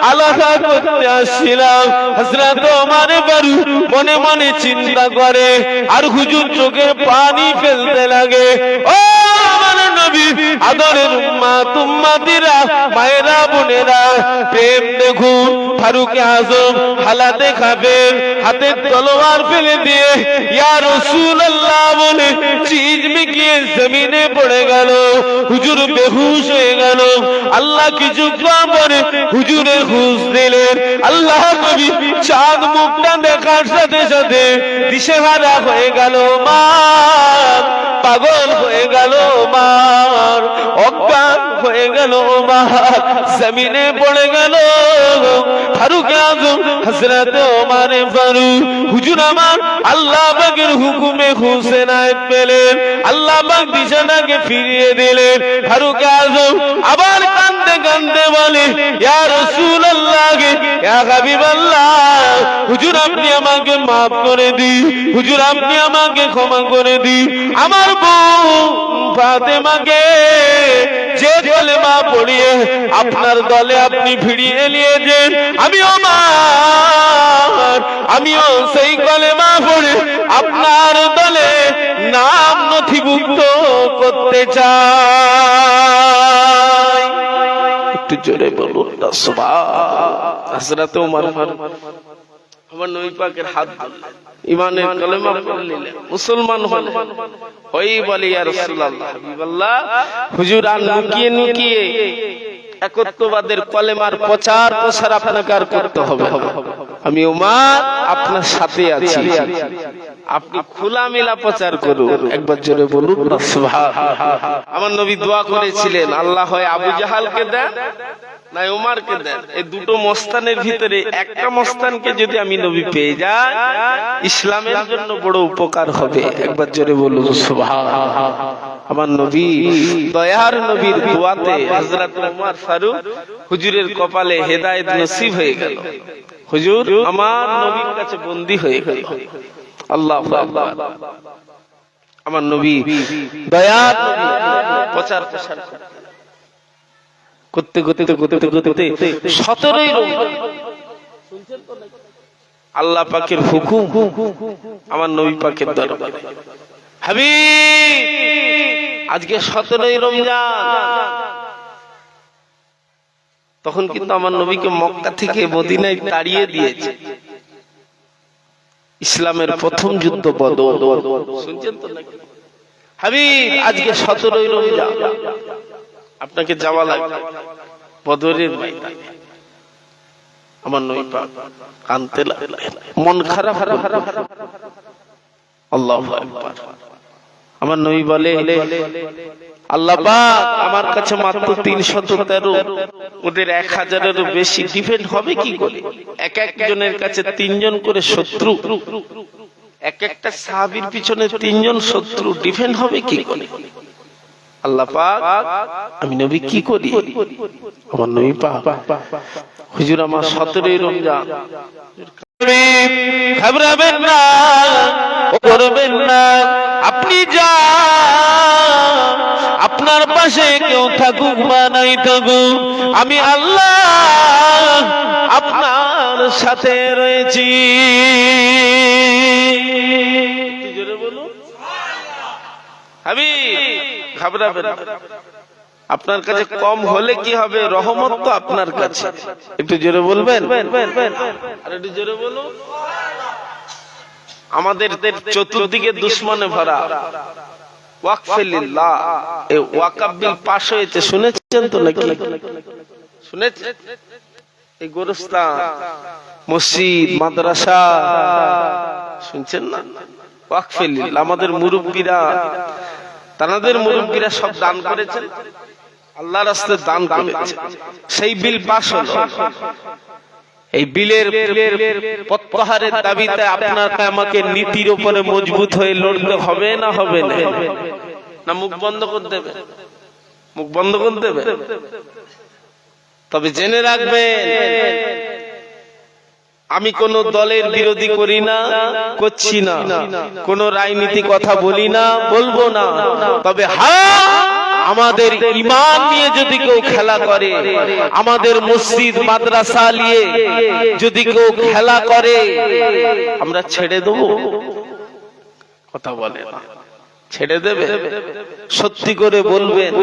আলাদা করতে আসছিলাম। হযরত ওমর ফারুক মনে মনে চিন্তা করে, আর হুজুর চোখের পানি ফেলতে লাগে। ও আমার নবী, আদরের উম্মত উম্মতিরা, মায়েরা বোনেরা, প্রেম দেখুন, ফারুক আযম হালাতে কাফের হাতে তলোয়ার ফেলে দিয়ে ইয়া রাসূলুল্লাহ বলে চিজ মিকিয়ে জমিনে পড়ে গেল। হুজুর বেহুশ হয়ে গেল। আল্লাহ কিছুক্ষণ পরে হুজুরের হুঁশ দিলেন। আল্লাহ নবী চাঁদ মুখটা দেখার সাথে সাথে দিশেহারা হয়ে গেল, মার পাগল হয়ে গেল, মার অজ্ঞান হয়ে গেল, মার জমিনে পড়ে গেল। ফারুক আযম হযরত ওমর ফারুক হুজুর আমার আল্লাহ পাকের হুকুমে হুসেনায়েত পেলেন। আল্লাহ পাক বিছানাকে ফিরিয়ে দিলেন। ফারুক আযম আবার কাঁদতে কাঁদতে বলে, ইয়া রাসূলুল্লাহ, ইয়া হাবিবাল্লাহ, হুজুর আপনি আমাকে মাফ করে দিন, হুজুর আপনি আমাকে ক্ষমা করে দিন। আমার বউ ফাতেমাকে যে কলেমা পড়িয়ে আপনার দলে আপনি ফিরিয়ে নিয়েছেন, আমিও সেই কলেমা পড়ে আপনার দলে নাম নথিভুক্ত করতে চাই। একটু জোরে বলুন না সুবহানাল্লাহ। হযরত ওমর ফারুক আমার নবী পাকের হাত ঈমানের কলেমা পড়লেন, মুসলমান হলেন। ওই বলে, ইয়া রাসূলুল্লাহ, হাবিবাল্লাহ, হুজুর আর লুকিয়ে লুকিয়ে একত্ববাদের কলেমার প্রচার প্রসার আপনাকে আর করতে হবে। আমি উমার আপনার সাথে আছি, আপনি খোলামেলা প্রচার করুন। একবার জোরে বলুন না সুবহানাল্লাহ। আমার নবী দোয়া করেছিলেন, আল্লাহ হয় আবু জাহালকে দেন না উমারকে দেন, এই দুটো মস্তানের ভিতরে একটা মস্তানকে যদি আমি নবী পেয়ে যাই, ইসলামের জন্য বড় উপকার হবে। একবার জোরে বলুন সুবহানাল্লাহ। আমার নবী দয়ার নবীর দোয়াতে হযরত উমর ফারুক হুজুরের কপালে হেদায়েত নসিব হয়ে গেল। হুজুর আমার নবীর কাছে বন্দী হয়ে গেল। আল্লাহু আকবার। আমার নবী দয়ার নবী প্রচার প্রসার করতে করতে করতে করতে 17ই রমজান আল্লাহ পাকের হুকুম আমার নবী পাকের দরবারে, হাবিব আজকে 17ই রমজান। তখন কিন্তু আমার নবীকে মক্কা থেকে মদিনায় তাড়িয়ে দিয়েছে। ইসলামের প্রথম যুদ্ধ বদর, শুনছেন তো নাকি? হাবিব আজকে 17ই রমজান, আপনাকে যাওয়া লাগবে বদরের ময়দানে। আমার নবী পাক কাঁদতে লাগলেন, মন খারাপ। আল্লাহু আকবার। আমার নবী বলে, আল্লাহ পাক আমার কাছে মাত্র 313, ওদের 1000-এরও বেশি, ডিফেন্ড হবে কি করে? এক একজনের কাছে 3 জন করে শত্রু, এক একটা সাহাবীর পিছনে 3 জন শত্রু, ডিফেন্ড হবে কি করে? আল্লাহ পাক আমি নবী কি করি? আমার নবী পাক, হুজুর আমার 17ই রমজান, ঘাবড়াবেন না, করবেন না, আপনি যান, আপনার পাশে কেউ থাকুক বা নাই থাকুক, আমি আল্লাহ আপনার সাথে রয়েছি। জোরে বলুন হাবিব, ঘাবড়াবেন না। আপনার কাছে কম হলে কি হবে? রহমত তো আপনার কাছে। একটু জোরে বলবেন, আর একটু জোরে বলুন। আমাদের চতুর্দিকে দুশমনে ভরা। ওয়াকফে লিল্লাহ, এই ওয়াকফ বিল পাস হয়েছে, শুনেছেন তো নাকি? শুনেছেন? এই গোরস্থান, মসজিদ, মাদ্রাসা, শুনছেন না? ওয়াকফে লিল্লাহ। আমাদের মুরব্বীরা, তানাদের মুরব্বীরা সব দান করেছেন, আল্লাহর রাস্তায় দান করেছেন, সেই বিল পাস হলো। এই বিলের প্রত্যাহারের দাবিতে আপনাকে আমাকে নীতির উপরে মজবুত হয়ে লড়তে হবে না হবে না? না মুখ বন্ধ করে দেবে? মুখ বন্ধ করে দেবে? তবে জেনে রাখবেন, আমি কোন দলের বিরোধী করি না, করছি না, কোন রাজনীতি কথা বলি না, বলবো না। তবে হ্যাঁ, আমাদের ঈমান নিয়ে যদি কেউ খেলা করে, আমাদের মসজিদ মাদ্রাসা নিয়ে যদি কেউ খেলা করে, আমরা ছেড়ে দেবো? কথা বলে না, ছেড়ে দেবে? সত্যি করে বলবেন।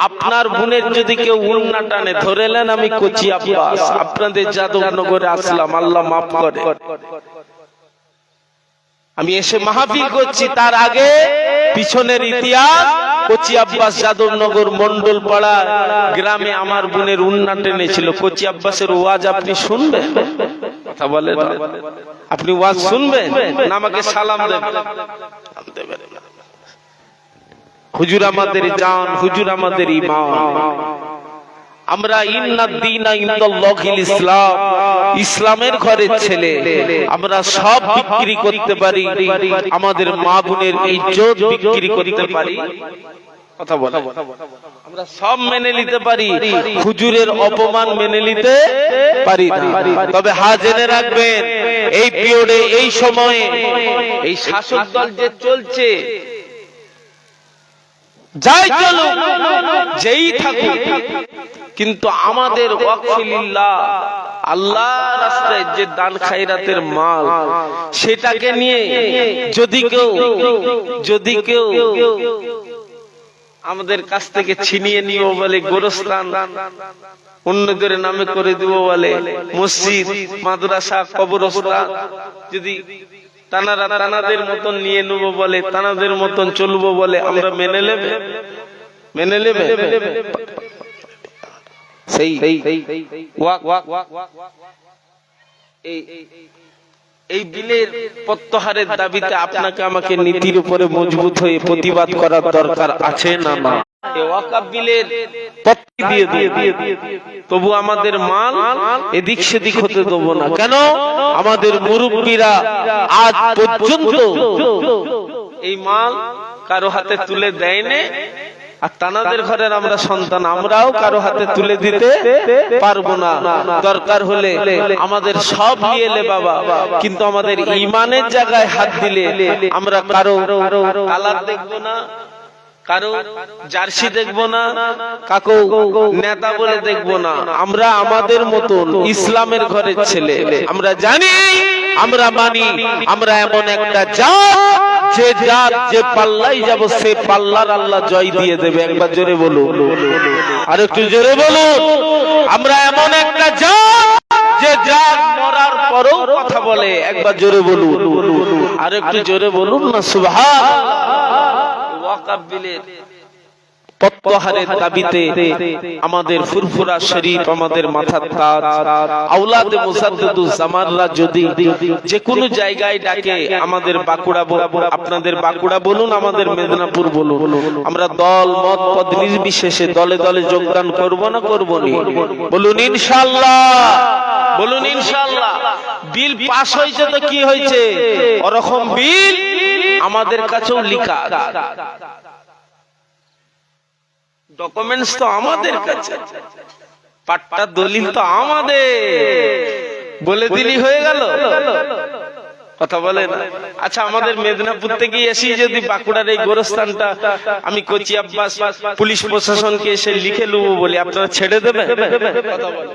আপনার বোনের যদি কেউ উন্না টানে, ধরে নেন আমি কচি আব্বাস, আপনাদের যাদবনগরে আসলাম, আল্লাহ মাফ করে, আমি এসে মাহফিল করছি, তার আগে পিছনের ইতিহাস, কচি আব্বাস যাদবনগর মন্ডল পাড়া গ্রামে আমার বোনের উন্না টেনেছিল। কচি আব্বাসের ওয়াজ আপনি শুনবেন? কথা বলেন, আপনি ওয়াজ শুনবেন না আমাকে সালাম দেবেন? হুজুর আমাদের জান, হুজুর আমাদের ঈমান। আমরা ইন্নাদ-দীনা ইনদাল্লাহিল ইসলাম, ইসলামের ঘরের ছেলে। আমরা সব বিক্রি করতে পারি, আমাদের মা বোনের ইজ্জত বিক্রি করতে পারি। কথা বলে, আমরা সব মেনে নিতে পারি, হুজুরের অপমান মেনে নিতে পারি না। তবে হ্যাঁ জেনে রাখবেন, এই পিরিয়ডে, এই সময়ে, এই শাসক দল যে চলছে, যাই চলুক, যেই থাকুক, কিন্তু আমাদের ওয়াকফে লিল্লাহ, আল্লাহর রাস্তায় যে দান খায়রাতের মাল, সেটাকে নিয়ে যদি কেউ আমাদের কাছ থেকে ছিনিয়ে নিও বলে, গোরস্থান অন্যদের নামে করে দিব বলে, মসজিদ মাদ্রাসা কবরস্থান যদি তানারা তানাদের মতন নিয়ে নেবো বলে, তানাদের মতন চলবো বলে, আমরা মেনে নেবে? মেনে নেবে? সেই এই বিলের প্রত্যাহারের দাবিতে আপনাকে আমাকে নীতির উপরে মজবুত হয়ে প্রতিবাদ করার দরকার আছে না না? ওয়াকফ বিলের পত্তি দিয়ে তবু আমাদের মাল এদিক সেদিক হতে দেবো না। কেন? আমাদের মুরব্বীরা আজ পর্যন্ত এই মাল কারো হাতে তুলে দেয়নি, আর তানাদের ঘরের আমরা সন্তান, আমরাও কারো হাতে তুলে দিতে পারবো না। দরকার হলে আমাদের সব নিয়ে এলে বাবা, কিন্তু আমাদের ইমানের জায়গায় হাত দিলে আমরা কারো কালার দেখবো না, কারো জার্সি দেখবো না, কাকো নেতা বলে দেখবো না। আমরা আমাদের মতন ইসলামের ঘরের ছেলে, আমরা জানি, আমরা মানি, আমরা এমন একটা জাত, যে জাত যে পাল্লাই যাব সে পাল্লার আল্লাহ জয় দিয়ে দেবে। একবার জোরে বলুন, আর একটু জোরে বলুন। আমরা এমন একটা জাত যে জাত মরার পরেও কথা বলে। একবার জোরে বলুন, আর একটু জোরে বলুন না সুবহানাল্লাহ। ওয়াকফ বিলের প্রত্যাহারের দাবিতে আমাদের ফুরফুরা শরীফ, আমাদের মাথার তাজ, আওলাদে মুসাদ্দিদুজ জামানরা যদি যে কোনো জায়গায় ডাকে, আমাদের বাঁকুড়া, আপনাদের বাঁকুড়া বলুন, আমাদের মেদিনীপুর বলুন, আমরা দল মত পদ নির্বিশেষে দলে দলে যোগদান করব না করব না? বলুন ইনশাআল্লাহ, বলুন ইনশাআল্লাহ। বিল পাস হয়েছে তো কি হয়েছে, ওরকম বিল আমাদের কাছেও লিখা আছে, ডকুমেন্টস তো আমাদের কাছে, পাট্টা দলিল তো আমাদের, বলে দিলি হয়ে গেল, কথা বলে না। আচ্ছা, আমাদের মেদিনীপুর থেকে এসে যদি বাঁকুড়ার এই গোরস্থানটা আমি কোচি আব্বাস পুলিশ প্রশাসনকে এসে লিখে নেবো বলি, আপনারা ছেড়ে দেবেন? কথা বলে।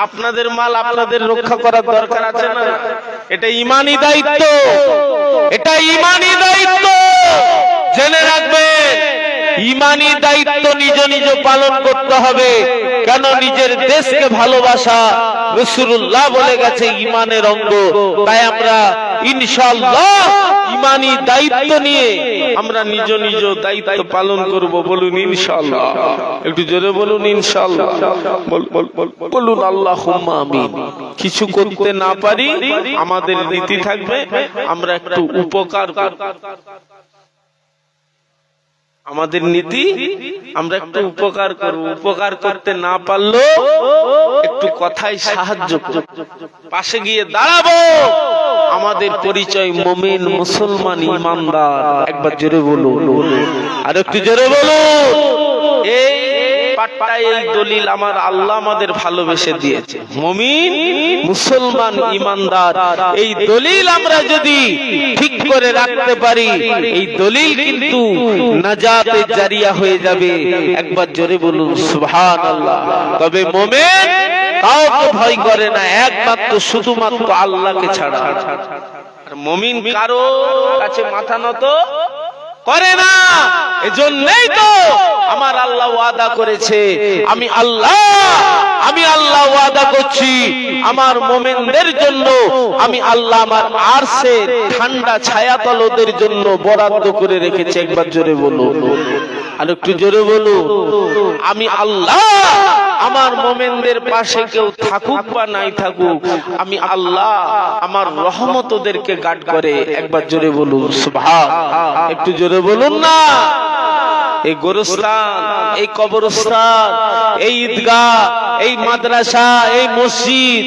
আপনাদের মাল আপনাদের রক্ষা করার দরকার আছে না? এটা ইমানি দায়িত্ব, এটা ইমানি দায়িত্ব, জেনে রাখবেন। ইমানি দায়িত্ব নিজ নিজ পালন করতে হবে। কেন? নিজের দেশকে ভালোবাসা রাসূলুল্লাহ বলে গেছে ইমানের অঙ্গ। তাই আমরা ইনশাআল্লাহ ইমানি দায়িত্ব নিয়ে আমরা নিজ নিজ দায়িত্ব পালন করব। বলুন ইনশাআল্লাহ, একটু জোরে বলুন ইনশাআল্লাহ, বলুন আল্লাহুম্মা আমিন। কিছু করতে না পারি, আমাদের নীতি থাকবে আমরা একটু উপকার করব। আমাদের নীতি আমরা একটু উপকার করব, উপকার করতে না পারলেও একটু কথায় সাহায্য করব, পাশে গিয়ে দাঁড়াবো। আমাদের পরিচয় মুমিন, মুসলমান, ঈমানদার। একবার জোরে বলুন, আর একটু জোরে বলুন। এই পাট্টা, এই দলিল আমার আল্লাহ আমাদের ভালোবেসে দিয়েছে, মুমিন, মুসলমান, ঈমানদার। এই দলিল আমরা যদি ঠিক করে রাখতে পারি, এই দলিল কিন্তু নাজাতের জারিয়া হয়ে যাবে। একবার জোরে বলুন সুবহানাল্লাহ। তবে মুমিন কাউকে ভয় করে না, একমাত্র শুধুমাত্র আল্লাহকে ছাড়া। আর মুমিন কারো কাছে মাথা নত করে না। এজন্যই তো আমার আল্লাহ ওয়াদা করেছে, আমি আল্লাহ ওয়াদা করছি আমার মুমিনদের জন্য, আমি আল্লাহ আমার আরশের ঠান্ডা ছায়াতল ওদের জন্য বরাদ্দ করে রেখেছি। একবার জোরে বলুন, আর একটু জোরে বলুন। আমি আল্লাহ আমার মুমিনদের পাশে কেউ থাকুক বা নাই থাকুক, আমি আল্লাহ আমার রহমত ওদেরকে গার্ড করে। একবার জোরে বলুন সুবহান, একটু জোরে বলুন না। এই গোরস্থান, এই কবরস্থান, এই ঈদগাহ, এই মাদ্রাসা, এই মসজিদ,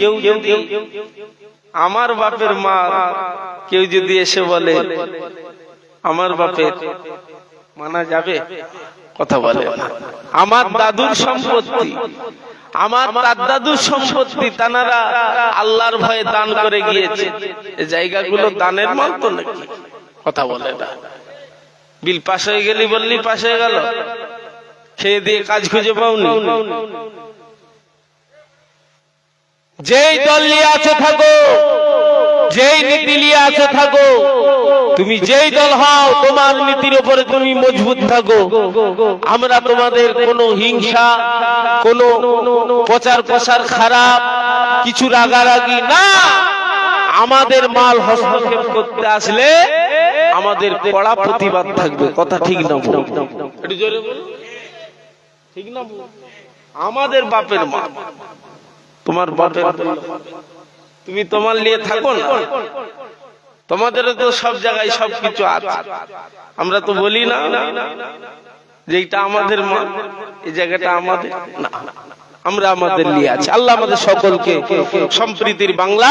কেউ যদি আমার বাপের মা, কেউ যদি এসে বলে আমার বাপের, মানা যাবে? কথা বলে না। আমার দাদুর সম্পত্তি, আমার দাদুর সম্পত্তি তানারা আল্লাহর ভয়ে দান করে গিয়েছে, এই জায়গাগুলো দানের মাল তো নাকি? কথা বলে না। বিল পাশ হয়ে গেলি বললি পাশ হয়ে গেল, খেয়ে দিয়ে কাজ খুঁজে পাওনি। যেই দল নিয়ে আছে থাকো, যেই নীতি নিয়ে আছে থাকো, তুমি যেই দল হও, তোমার নীতির উপরে তুমি মজবুত থাকো। আমরা তোমাদের কোনো হিংসা, কোনো প্রচার প্রসার খারাপ, কিছু রাগারাগি না। আমাদের মাল হস্তক্ষেপ করতে আসলে আমাদের কড়া প্রতিবাদ থাকবে। কথা ঠিক না? ঠিক না? আমাদের বাপের মা, তোমার বাপের, তুমি তোমার নিয়ে থাকো না, তোমাদেরও তো সব জায়গায় সবকিছু আছে। আমরা তো বলি না যে এটা আমাদের মা, এই জায়গাটা আমাদের না, আমরা আমাদের নিয়ে আছি। আল্লাহ আমাদের সকলকে সম্প্রীতির বাংলা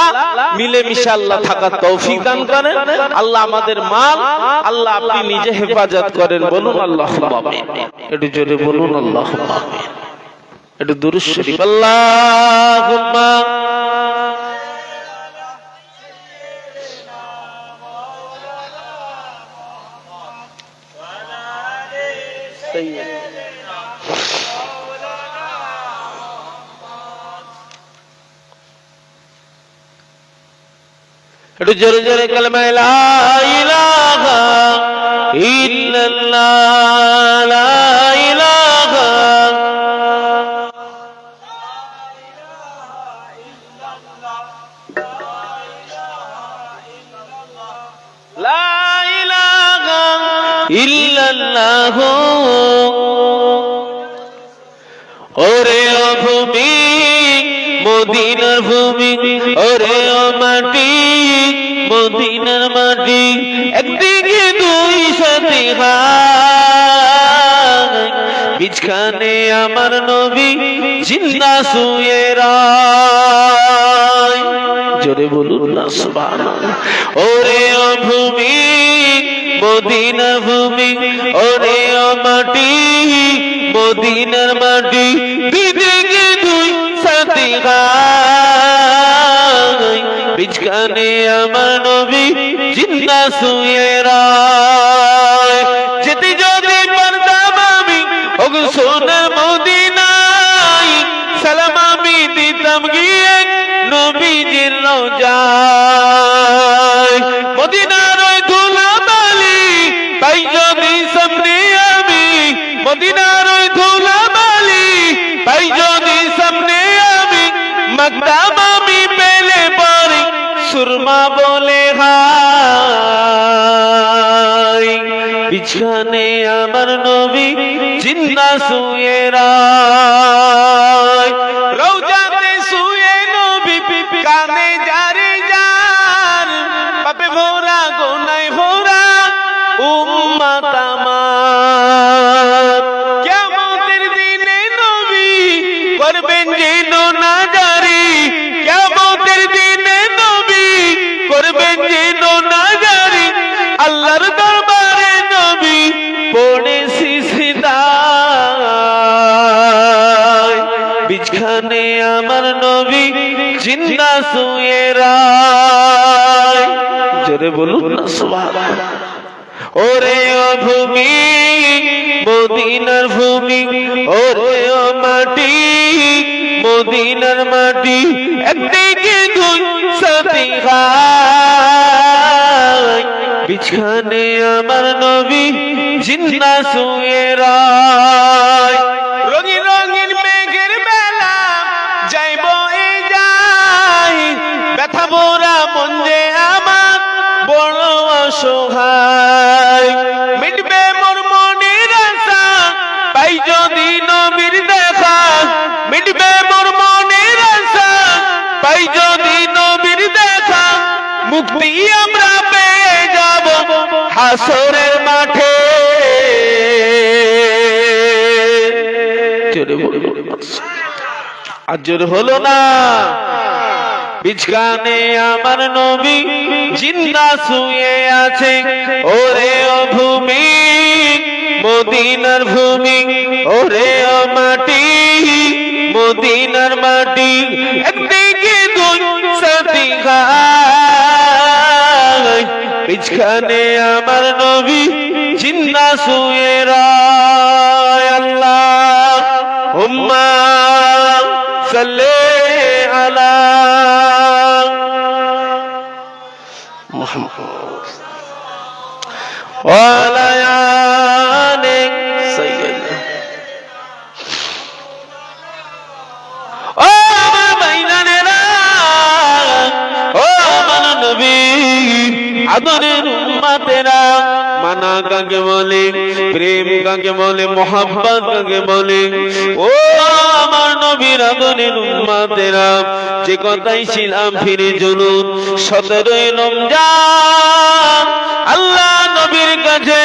মিলেমিশে আল্লাহ থাকার তৌফিক দান করেন। আল্লাহ আমাদের মাল আল্লাহ আপনি নিজে হেফাজত করেন। বলুন আল্লাহুম্মা আমিন। একটু জোরে বলুন আল্লাহুম্মা আমিন। একটু দুরূদ শরীফ আল্লাহুম্মা একটু জোরে জোরে কালেমা লা ইলাহা ইল্লাল্লাহ, লা ইলাহা লা ইলাহা ইল্লাল্লাহ। ওরে ও ভূমি মদিনার ভূমি, ওরে ও মাটি মদিনার মাটি, একদিকে দুই সাথী ভাই, বিছখানে আমার নবী জিন্দা শুয়ে রয়। জোরে বলুন না সুবহানাল্লাহ। ওরে ও ভূমি মদিনার ভূমি, ওরে ও মাটি মদিনার মাটি, দুদিকে দুই সাথী ভাই, বিছখানে আমার নবী জিন্দা শুয়ে রয়। যেতে যদি পারতাম আমি ওগো সোনার মদিনায়, সালাম আমি দিতাম গিয়ে নবীজির রওজায়। মদিনার ওই ধুলাবালি পাই যদি সামনে আমি, মদিনার ওই ধুলাবালি পাই যদি সামনে আমি, মাকতাম আমি পেলে পরে সুরমা বলে হাই, বিছানে আমার নবী জিন্দা শুয়ে রয়। রওজাতে শুয়ে নবী কানে জারি জান, পাপে ভরা গোনায় ভরা উম্মত আমার। কিয়ামতের দিনে নবী করবেন যেন না জারি, কিয়ামতের দিনে নবী করবেন যেন না জারি, আল্লাহর দরবারে নবী পড়ে সিজদায়, বিছখানে আমার নবী জিন্দা শুয়ে রয়। জোরে বলুন না সুবহানাল্লাহ। ওরে ও ভূমি মদিনার ভূমি, ওরে ও মাটি মদিনার মাটি, একদিকে দুই সাথী ভাই, বিছখানে আমার নবী জিন্দা শুয়ে রয়। রঙিন রঙিন মেঘের বেলা যাই বয়ে যাই, ব্যথা ভরা মন যে আমার বড় অসহায়। মিটবে মোর মনের আশা পাই যদি নবীর দেখা, মিটবে মোর মনের আশা পাই যদি নবীর দেখা, মুক্তি আমরা পেয়ে যাব হাসরের মাঠে। জোরে বলুন আর জোরে হলো না। বিছখানে আমার নবী জিন্দা শুয়ে আছে, ওরে ও ভূমি মদিনার ভূমি, ওরে ও মাটি মদিনার মাটি, একদিকে দুই সাথী ভাই, বিছখানে আমার নবী জিন্দা শুয়ে রয়। আল্লাহুম্মা সাল্লি আলা মুহাম্মদ ওয়া আলা আলি সাইয়্যিদিনা। ও আমার বাইনানেরা, ও আমার নবী আদরের উম্মতেরা, মানা কাকে বলে, প্রেম কাকে বলে, মোহাব্বত কাকে বলে। ও আমার নবীর আদরের উম্মতেরা, যে কথাই ছিলাম ফিরে চলুন। 17 রমজান আল্লাহ নবীর কাছে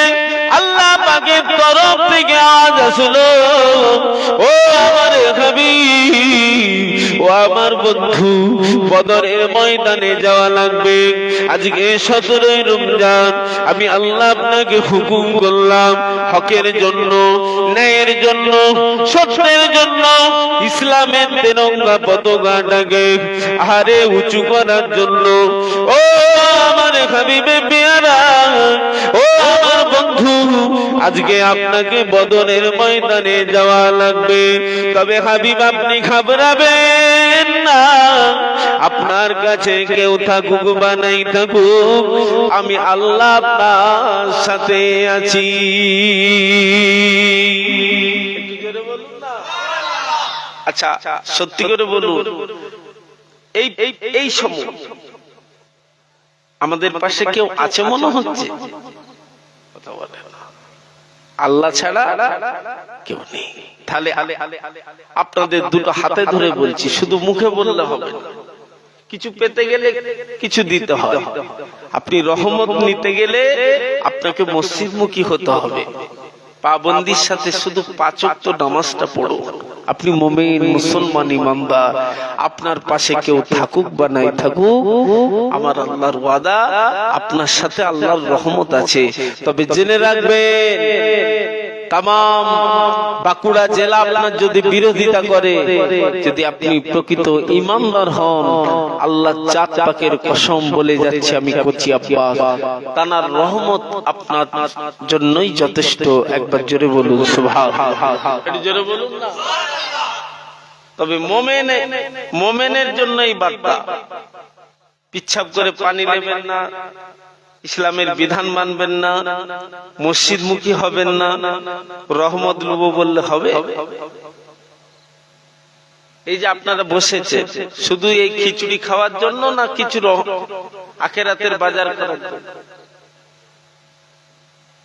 আল্লাহ পাকের তরফ থেকে আজ আসলো। ও আমার হাবিব, ও আমার বন্ধু, বদরের ময়দানে যাওয়া লাগবে। আজকে 17 রমজান আমি আল্লাহ আপনাকে হুকুম করলাম, হকের জন্য, ন্যায়ের জন্য, সত্যের জন্য ইসলামের তেরঙ্গা পতাকাটাকে আরে উঁচু করার জন্য। ও আমার হাবিবে পেয়ারা, ও আমার বন্ধু, আজকে আপনাকে বদরের ময়দানে যাওয়া লাগবে। তবে হাবিব আপনি ঘাবড়াবেন না, আপনার কাছে কেউ থাকুক বা নাই থাকুক, আমি আল্লাহ আপনার সাথে আছি। আচ্ছা সত্যি করে বলুন, এই সময় আমাদের পাশে কেউ আছে মনে হচ্ছে? কথা বলে না, আল্লাহ ছাড়া কেউ নেই। তাহলে আপনাদের দুটো হাতে ধরে বলছি, শুধু মুখে বললে হবে না, কিছু পেতে গেলে কিছু দিতে হয়। আপনি রহমত নিতে গেলে আপনাকে মসজিদমুখী হতে হবে, পাবন্দির সাথে শুধু 5 ওয়াক্ত নামাজটা পড়ো। আপনি মুমিন, মুসলমান, ইমানদার। আপনার পাশে কেউ থাকুক বা নাই থাকুক, আমার আল্লাহর ওয়াদা আপনার সাথে আল্লাহর রহমত আছে। তবে জেনে রাখবেন, তামাম বাঁকুড়া জেলা আপনার যদি বিরোধিতা করে, যদি আপনি প্রকৃত ইমানদার হন, আল্লাহ জাত পাকের কসম বলে যাচ্ছে আমি কচি আব্বাস, তার রহমত আপনার জন্যই যথেষ্ট। একবার জোরে বলুন সুবহানাল্লাহ, একটু জোরে বলুন না। তবে মোমেনের জন্য এই বার্তা, পিচ্ছাপ করে পানি নেবেন না, ইসলামের বিধান মানবেন না, মসজিদমুখী হবেন না, রহমত লুব বললে হবে? এই যে আপনারা বসেছে শুধু এই খিচুড়ি খাওয়ার জন্য না কিছু আখেরাতের বাজার করার জন্য?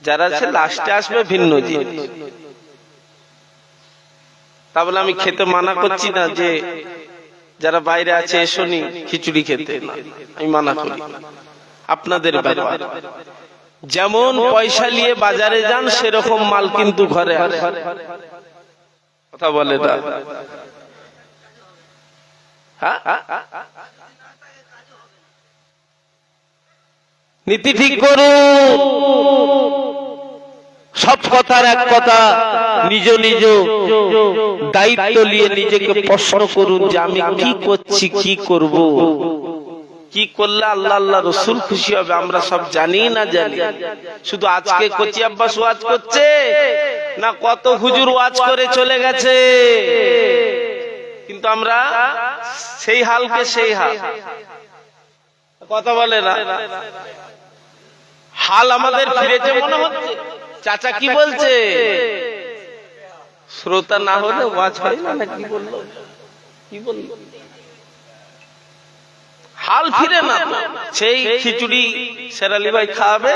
যারা আছে লাস্টে আসবে ভিন্ন জিনিস। তা বলে আমি খেতে মানা করছি না, যে যারা বাইরে আছে এসো নি খিচুড়ি খেতে, না আমি মানা করি। আপনাদের ব্যাপার, যেমন পয়সা নিয়ে বাজারে যান সেরকম মাল কিন্তু ঘরে আসে। কথা বলে না? নীতি ঠিক করুন। সব কথার এক কথা, নিজ নিজ দায়িত্ব নিয়ে নিজেকে প্রশ্ন করুন যে আমি কি করছি, কি করব, কি করলে আল্লাহ আল্লাহ রসুল খুশি হবে। আমরা সব জানি না জানি, শুধু আজকে কচি আব্বাস ওয়াজ করছে না কত হুজুর ওয়াজ করে চলে গেছে, কিন্তু আমরা সেই হালকে সেই হাল। কথা বলে না? হাল আমাদের ফিরেছে মনে হচ্ছে। চাচা কি বলছে? শ্রোতা না হলে ওয়াজ হয় না, কি বললো? কি বললো? হাল ফিরে না। সেই খিচুড়ি শেরালি ভাই খাওয়াবে,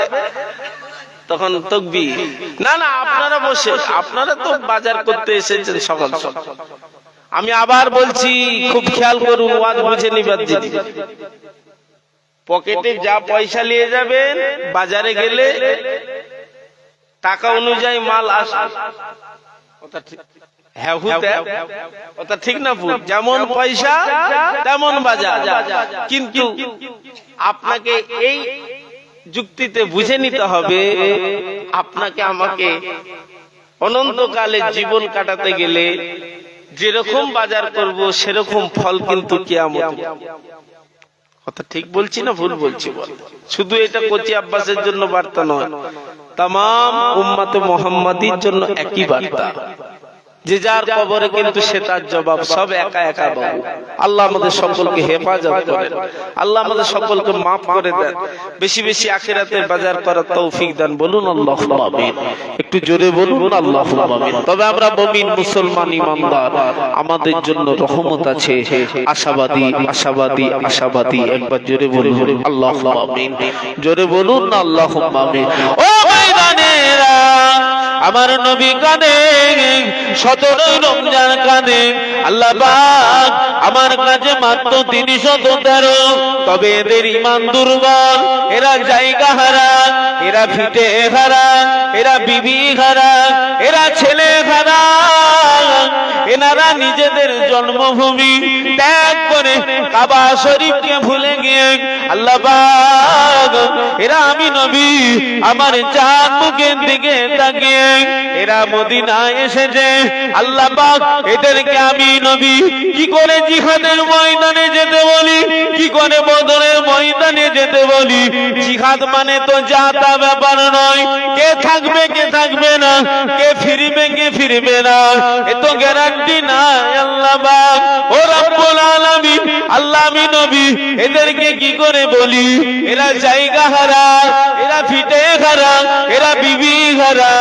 তখন তকবীর। না না, আপনারা বসে, আপনারা তো বাজার করতে এসেছেন সকাল সকাল। আমি আবার বলছি, খুব খেয়াল করুন, ওয়াজ বুঝে নিবার দিদি। পকেটে যা পয়সা নিয়ে যাবেন, বাজারে গেলে টাকা অনুযায়ী মাল আসে। ঠিক না? যেমন পয়সা তেমন বাজার। কিন্তু আপনাকে এই যুক্তিতে বুঝে নিতে হবে, আপনাকে আমাকে অনন্তকালে জীবন কাটাতে গেলে যেরকম বাজার করব সেরকম ফল কিন্তু কিয়ামত। কথা ঠিক বলছি না ভুল বলছি? বল। শুধু এটা কচি আব্বাসের জন্য বার্তা নয়, তামাম উম্মতে মুহাম্মাদির জন্য একই বার্তা। যে যার কবরে কিন্তু সে তার জবাব সব একা একা পাবো। আল্লাহ আমাদের সকলকে হেফাজত করেন, আল্লাহ আমাদের সকলকে মাফ করে দেন, বেশি বেশি আখিরাতের বাজার করার তৌফিক দেন। বলুন আল্লাহুম্মা আমিন। একটু জোরে বলুন আল্লাহুম্মা আমিন। তবে আমরা মুমিন, মুসলমান, ইমানদার, আমাদের জন্য রহমত আছে। আশাবাদী আশাবাদী আশাবাদী। একবার জোরে বলুন আল্লাহুম্মা আমিন। জোরে বলুন আল্লাহুম্মা আমিন। ও ভাইরা, আমার নবী কাঁদে, 17 রমজান কাঁদে। আল্লাহ পাক আমার কাছে মাত্র 313, তবে এদের ঈমান দুর্বল, এরা জায়গা হারা, এরা ভিটে হারা, এরা বিবি হারা, এরা ছেলে হারা। এনারা নিজেদের জন্মভূমি ত্যাগ করে কাবা শরীফকে ভুলে গিয়ে আল্লাহ পাক এরা আমি নবী আমার চাঁদ মুখের দিকে তাকিয়ে এরা মদিনায় এসেছে। আল্লাহ পাক এদেরকে আমি নবী কি করে জিহাদের ময়দানে যেতে বলি, কি করে বদরের ময়দানে যেতে বলি। জিহাদ মানে তো যা তা ব্যাপার নয়, কে থাকবে কে থাকবে না, কে ফিরবে কে ফিরবে না, এ তো গ্যারান্টি না। আল্লাহ পাক ও রব্বুল আলামিন, আল্লাহ আমি নবী এদেরকে কি করে বলি, এরা জায়গা হারা, এরা ফিটে হারা, এরা বিবি হারা,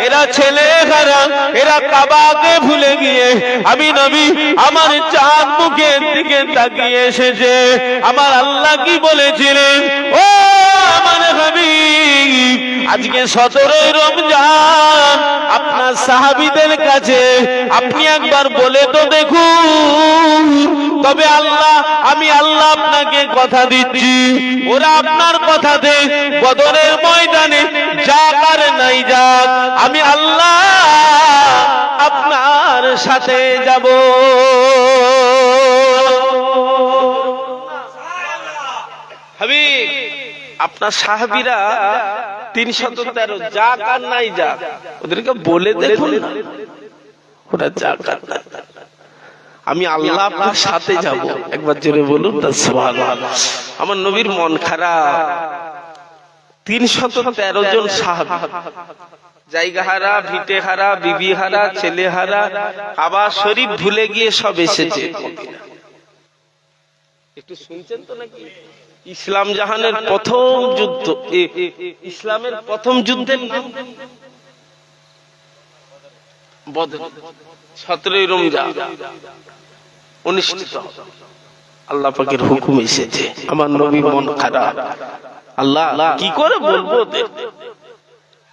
এরা ছেলে হারা, এরা কাবাকে ভুলে গিয়ে আমি নবী আমার চাঁদ মুখের দিকে তাকিয়ে এসেছে। আমার আল্লাহ কি বলেছিলেন, ও আমার হাবিব আজকে 17 রমজান আপনার সাহাবীদের কাছে আপনি একবার বলে তো দেখুন। তবে আল্লাহ আমি আল্লাহ আপনাকে কথা দিচ্ছি, ওরা আপনার কথাতে বদরের ময়দানে যাক আর নাই যাক, আমি আল্লাহ আপনার সাথে যাব। হাবিব আপনার সাহাবীরা 313 যাক আর নাই যাক, ওদেরকে বলে দেখুন না, ওরা যাক আর নাই, আমি আল্লাহ আপনার সাথে যাব। একবার জোরে বলুন না সুবহানাল্লাহ। আমার নবীর মন খারাপ, 313 জন সাহাবী জায়গা হারা, ভিটে হারা, বিবি হারা, ছেলে হারা, কাবা শরীফ ভুলে গিয়ে সব এসেছে। একটু শুনছেন তো নাকি? ইসলাম জাহানের প্রথম যুদ্ধ, ইসলামের প্রথম যুদ্ধের নাম বদর, 17 রমজান অনুষ্ঠিত। আল্লাহ পাকের হুকুম এসেছে, আমার নবী মন খারাপ, আল্লাহ কি করে বলবো।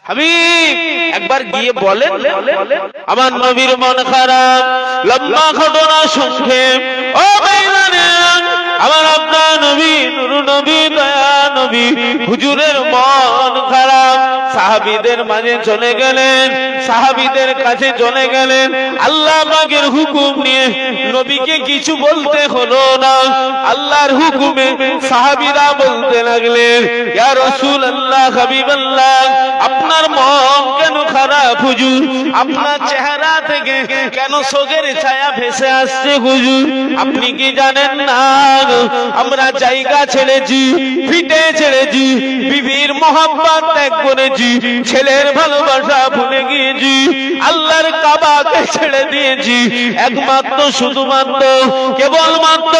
হাবিব একবার গিয়ে বলেন আমার নবীর মন খারাপ, লম্বা ঘটনা সংক্ষেপ। ও ভাইরানে আমার আপনার নবী নূর নবী দয়া নবী হুজুরের মন খারাপ, সাহাবীদের মাঝে চলে গেলেন, সাহাবীদের কাছে চলে গেলেন। আল্লাহ পাকের হুকুম নিয়ে নবীকে কিছু বলতে হলো না, আল্লাহর হুকুমে সাহাবীরা বলতে লাগলেন, ইয়া রাসূলুল্লাহ হাবিবাল্লাহ আপনার মন কেন খারাপ হুজুর, আপনার চেহারা থেকে কেন শোকের ছায়া ভেসে আসছে হুজুর, আপনি কি জানেন না আমরা জায়গা ছেড়েছি, ফিটে ছেড়েছি, বিবির মহব্বত ত্যাগ করেছি, ছেলের ভালোবাসা ভুলে গিয়েছি, আল্লাহর কাবাকে ছেড়ে দিয়েছি, একমাত্র শুধুমাত্র কেবলমাত্র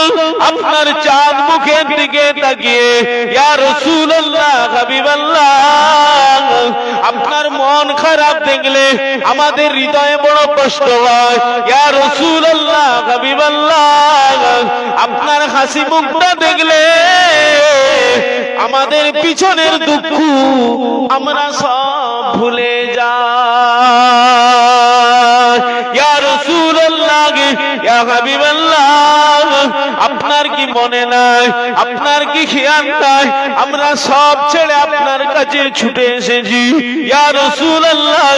আপনার চাঁদ মুখের দিকে তাকিয়ে ইয়া রাসূলুল্লাহ হাবিবাল্লাহ আপনার মন খারাপ দেখলে আমাদের হৃদয়ে বড় কষ্ট হয়। ইয়া রাসূলুল্লাহ হাবিবাল্লাহ আপনার হাসি মুখটা দেখলে আমাদের পিছনের দুঃখ আমরা সব ভুলে যাই। ইয়া রাসূলুল্লাহ ইয়া হাবিবাল্লাহ আপনার কি মনে নাই, আপনার কি খেয়াল নাই, আমরা সব ছেড়ে আপনার কাছে ছুটে এসেছি। ইয়া রাসূলুল্লাহ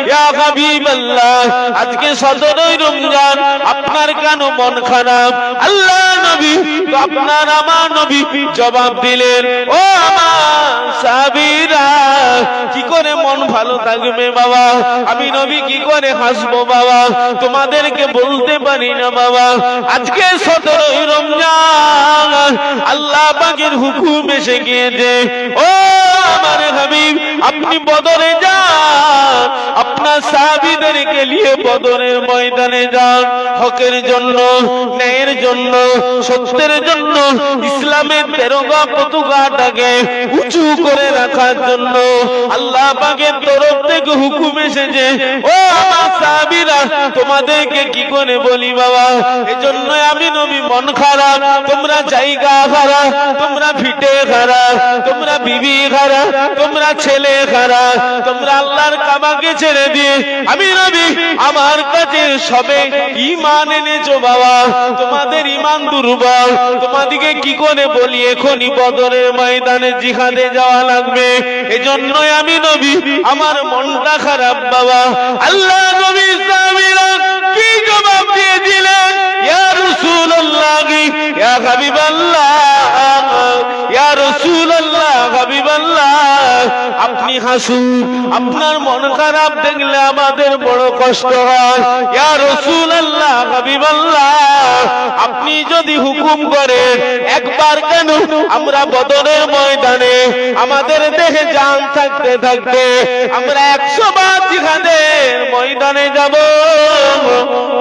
ইয়া হাবিবাল্লাহ আজকে 17 রমজান আপনার কেন মন খারাপ? আল্লাহ নবী আপনার আমার নবী জবাব দিলেন, ও আমার সাহাবীরা কি করে মন ভালো থাকবে বাবা, আমি নবী কি করে হাসবো বাবা, তোমাদেরকে বলতে পারি না বাবা। আজকে 17 রমজান আল্লাহ পাকের হুকুম এসে গিয়েছে, ও আমার হাবিব আপনি বদরে যান, আপনার সাহাবী সাহাবীদেরকে নিয়ে বদরের ময়দানে যান, হকের জন্য, ন্যায়ের জন্য, সত্যের জন্য, ইসলামের তেরোগা পতাকাটাকে উঁচু করে রাখার জন্য আল্লাহ পাকের তরফ থেকে হুকুম এসেছে। ও আমার সাহাবীরা, তোমাদেরকে কি করে বলি বাবা, এজন্য আমি নবী মন খারাপ, তোমরা জায়গা খারাপ, তোমরা ভিটে খারাপ, তোমরা বিবি খারাপ, তোমরা ছেলে খারাপ, তোমরা আল্লাহর কাবাকে ছেড়ে দিয়ে আমি নবী আমার কাছে সবে ঈমান এনেছো বাবা, তোমাদের ঈমান দুর্বল, তোমাদেরকে কি করে বলি এখনই বদরের ময়দানে জিহাদে যাওয়া লাগবে। এজন্যই আমি নবী আমার মনটা খারাপ বাবা। আল্লাহ নবী সাহাবীরা কি জবাব দিয়ে দিলেন? ইয়া রাসূলুল্লাহ, ইয়া হাবিবাল্লাহ, ইয়া রাসূলুল্লাহ, হাবিবাল্লাহ, আপনি হাসুন, আপনার মন খারাপ দেখলে আমাদের বড় কষ্ট হয়। ইয়া রাসূলুল্লাহ, হাবিবাল্লাহ, আপনি যদি হুকুম করেন একবার কেন আমরা বদরের ময়দানে আমাদের দেহে জান থাকতে থাকতে আমরা 100 বার জিহাদের ময়দানে যাব,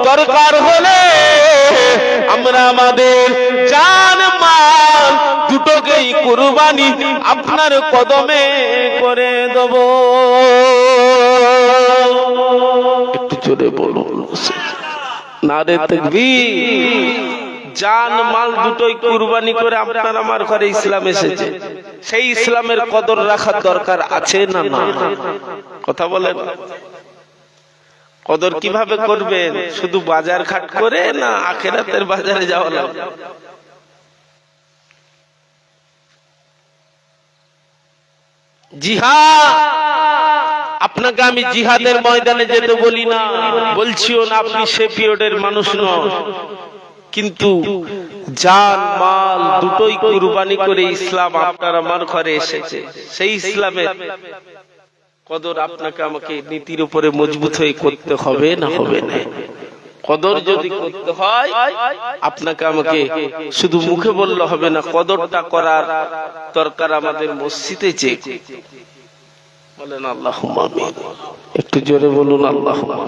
দরকার হলে আমরা আমাদের জান মাল দুটোকেই কুরবানি আপনার কদমে করে দেব। একটু জোরে বলুন নারে তাকবীর। জান মাল দুটোই কুরবানি করে আপনার আমার ঘরে ইসলাম এসেছে, সেই ইসলামের কদর রাখার দরকার আছে না না? কথা বলেন। কদর কিভাবে করবেন? শুধু বাজার ঘাট করে না আখিরাতের বাজারে যাওয়া লাগবে? জিহাদ, আপনাকে আমি জিহাদের ময়দানে যেতে বলি না, বলছিও না, আপনি সে পিরিয়ডের মানুষ নন, কিন্তু জান মাল দুটোই কুরবানি করে ইসলাম আপনার আমার ঘরে এসেছে, সেই ইসলামের কদর আপনাকে আমাকে নীতির উপরে মজবুত হয়ে করতে হবে না হবে না? কদর যদি করতে হয় আপনাকে আমাকে শুধু মুখে বললে হবে না, কদরটা করার দরকার আমাদের মসজিদে যে। বলেন আল্লাহুম্মা আমিন। একটু জোরে বলুন আল্লাহুম্মা।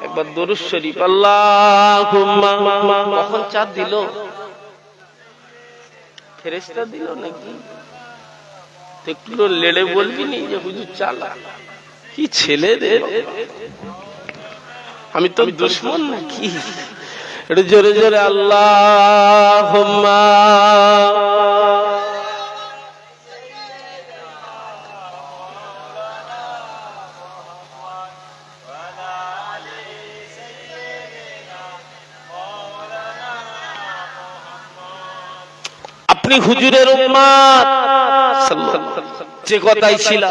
একবার দরুদ শরীফ। আল্লাহুম্মা। কখন চাঁদ দিল? ফেরেশতা দিল নাকি? একটু লেড়ে বলবি নি যে হুজুর চালা, কি ছেলে রে, আমি তো দুশমন নাকি? একটু জোরে জোরে আল্লাহুম্মা। আপনি হুজুরের উম্মত, যে কথাই ছিল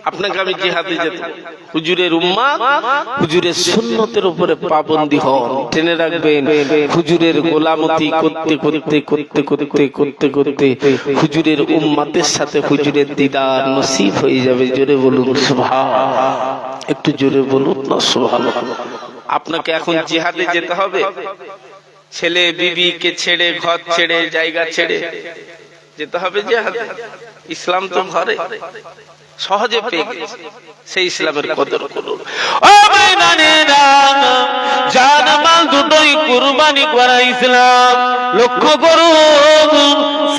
আপনাকে আমি জিহাদে যেতে, হুজুরের উম্মত, হুজুরের সুন্নতের উপরে পাবন্দী হন। টেনে রাখবেন, হুজুরের গোলামতি করতে করতে করতে করতে করতে করতে হুজুরের উম্মতের সাথে হুজুরের দিদার নসিব হয়ে যাবে। জোরে বলুন সুবহানাল্লাহ। একটু জোরে বলুন না সুবহানাল্লাহ। আপনাকে এখন জিহাদে যেতে হবে, ছেলে বিবিকে ছেড়ে, ঘর ছেড়ে, জায়গা ছেড়ে যেতে হবে জিহাদে। ইসলাম তো ঘরে সহজে পেয়ে গেছে, সেই ইসলামের কদর করুন। ও ময়দানেরা, জান মাল দুটোই কুরবানি করা ইসলাম। লক্ষ্য করুন,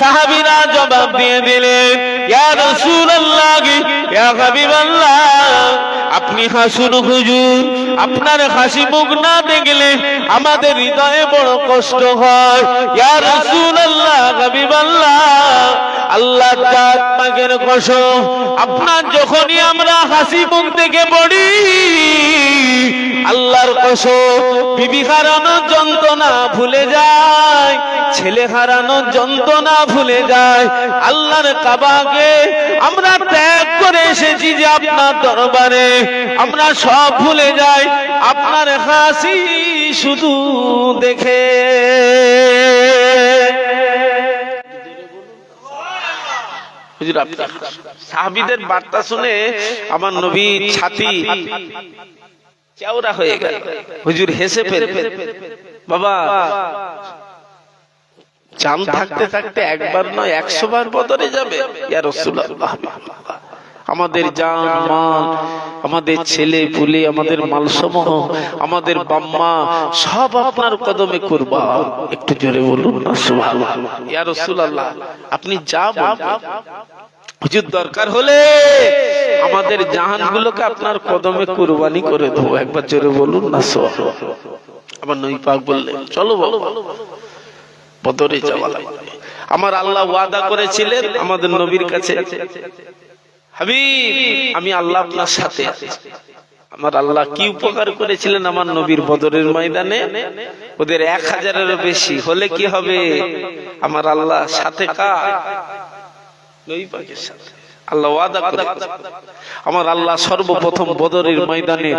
সাহাবীরা জবাব দিয়ে দিলেন, ইয়া রাসূলুল্লাহ, ইয়া হাবিবাল্লাহ, আপনি হাসুন হুজুর, আপনার হাসি মুখ না দেখলে আমাদের হৃদয়ে বড় কষ্ট হয়। ইয়া রাসূলুল্লাহ, হাবিবাল্লাহ, আল্লাহ জাত পাকের কসম, আপনার যখনই আমরা হাসি মুখ দেখে পড়ি, আল্লাহর কসম, বিবি হারানোর যন্ত্রণা ভুলে যায়, ছেলে হারানোর যন্ত্রণা ভুলে যায়। আল্লাহর কাবাকে আমরা ত্যাগ করে এসেছি যে আপনার দরবারে, আমরা সব ভুলে যাই আপনার হাসি শুধু দেখে। সাহাবীদের বার্তা শুনে আমার নবীর ছাতি চওড়া হয়ে গেল। হুজুর হেসে ফেলে, বাবা জান থাকতে থাকতে একবার নয় 100 বার বদরে যাবে? ইয়া রাসূলুল্লাহ, আমাদের জান মাল, আমাদের ছেলে পুলে, আমাদের মালসমূহ, আমাদের বাম্মা সব আপনার কদমে কুরবান। একটু জোরে বলুন না সুবহানাল্লাহ। ইয়া রাসূলুল্লাহ, আপনি যা বলবেন হুজুর, দরকার হলে আমাদের জাহানগুলোকে আপনার কদমে কুরবানি করে দেবো। একবার জোরে বলুন না সুবহানাল্লাহ। আমার নবী পাক বললেন, চলো বাবা, বদরে যাওয়া লাগবে। আমার আল্লাহ ওয়াদা করেছিলেন আমাদের নবীর কাছে, হাবিব আমি আল্লাহ আপনার সাথে আছি। আমার আল্লাহ কি উপকার করেছিলেন আমার নবীর বদরের ময়দানে? ওদের 1000-এরও বেশি হলে কি হবে? আমার আল্লাহ সাথে কার? নবী পাকের সাথে। আল্লাহ ওয়াদা করেছেন। আমার আল্লাহ সর্বপ্রথম বদরের ময়দানে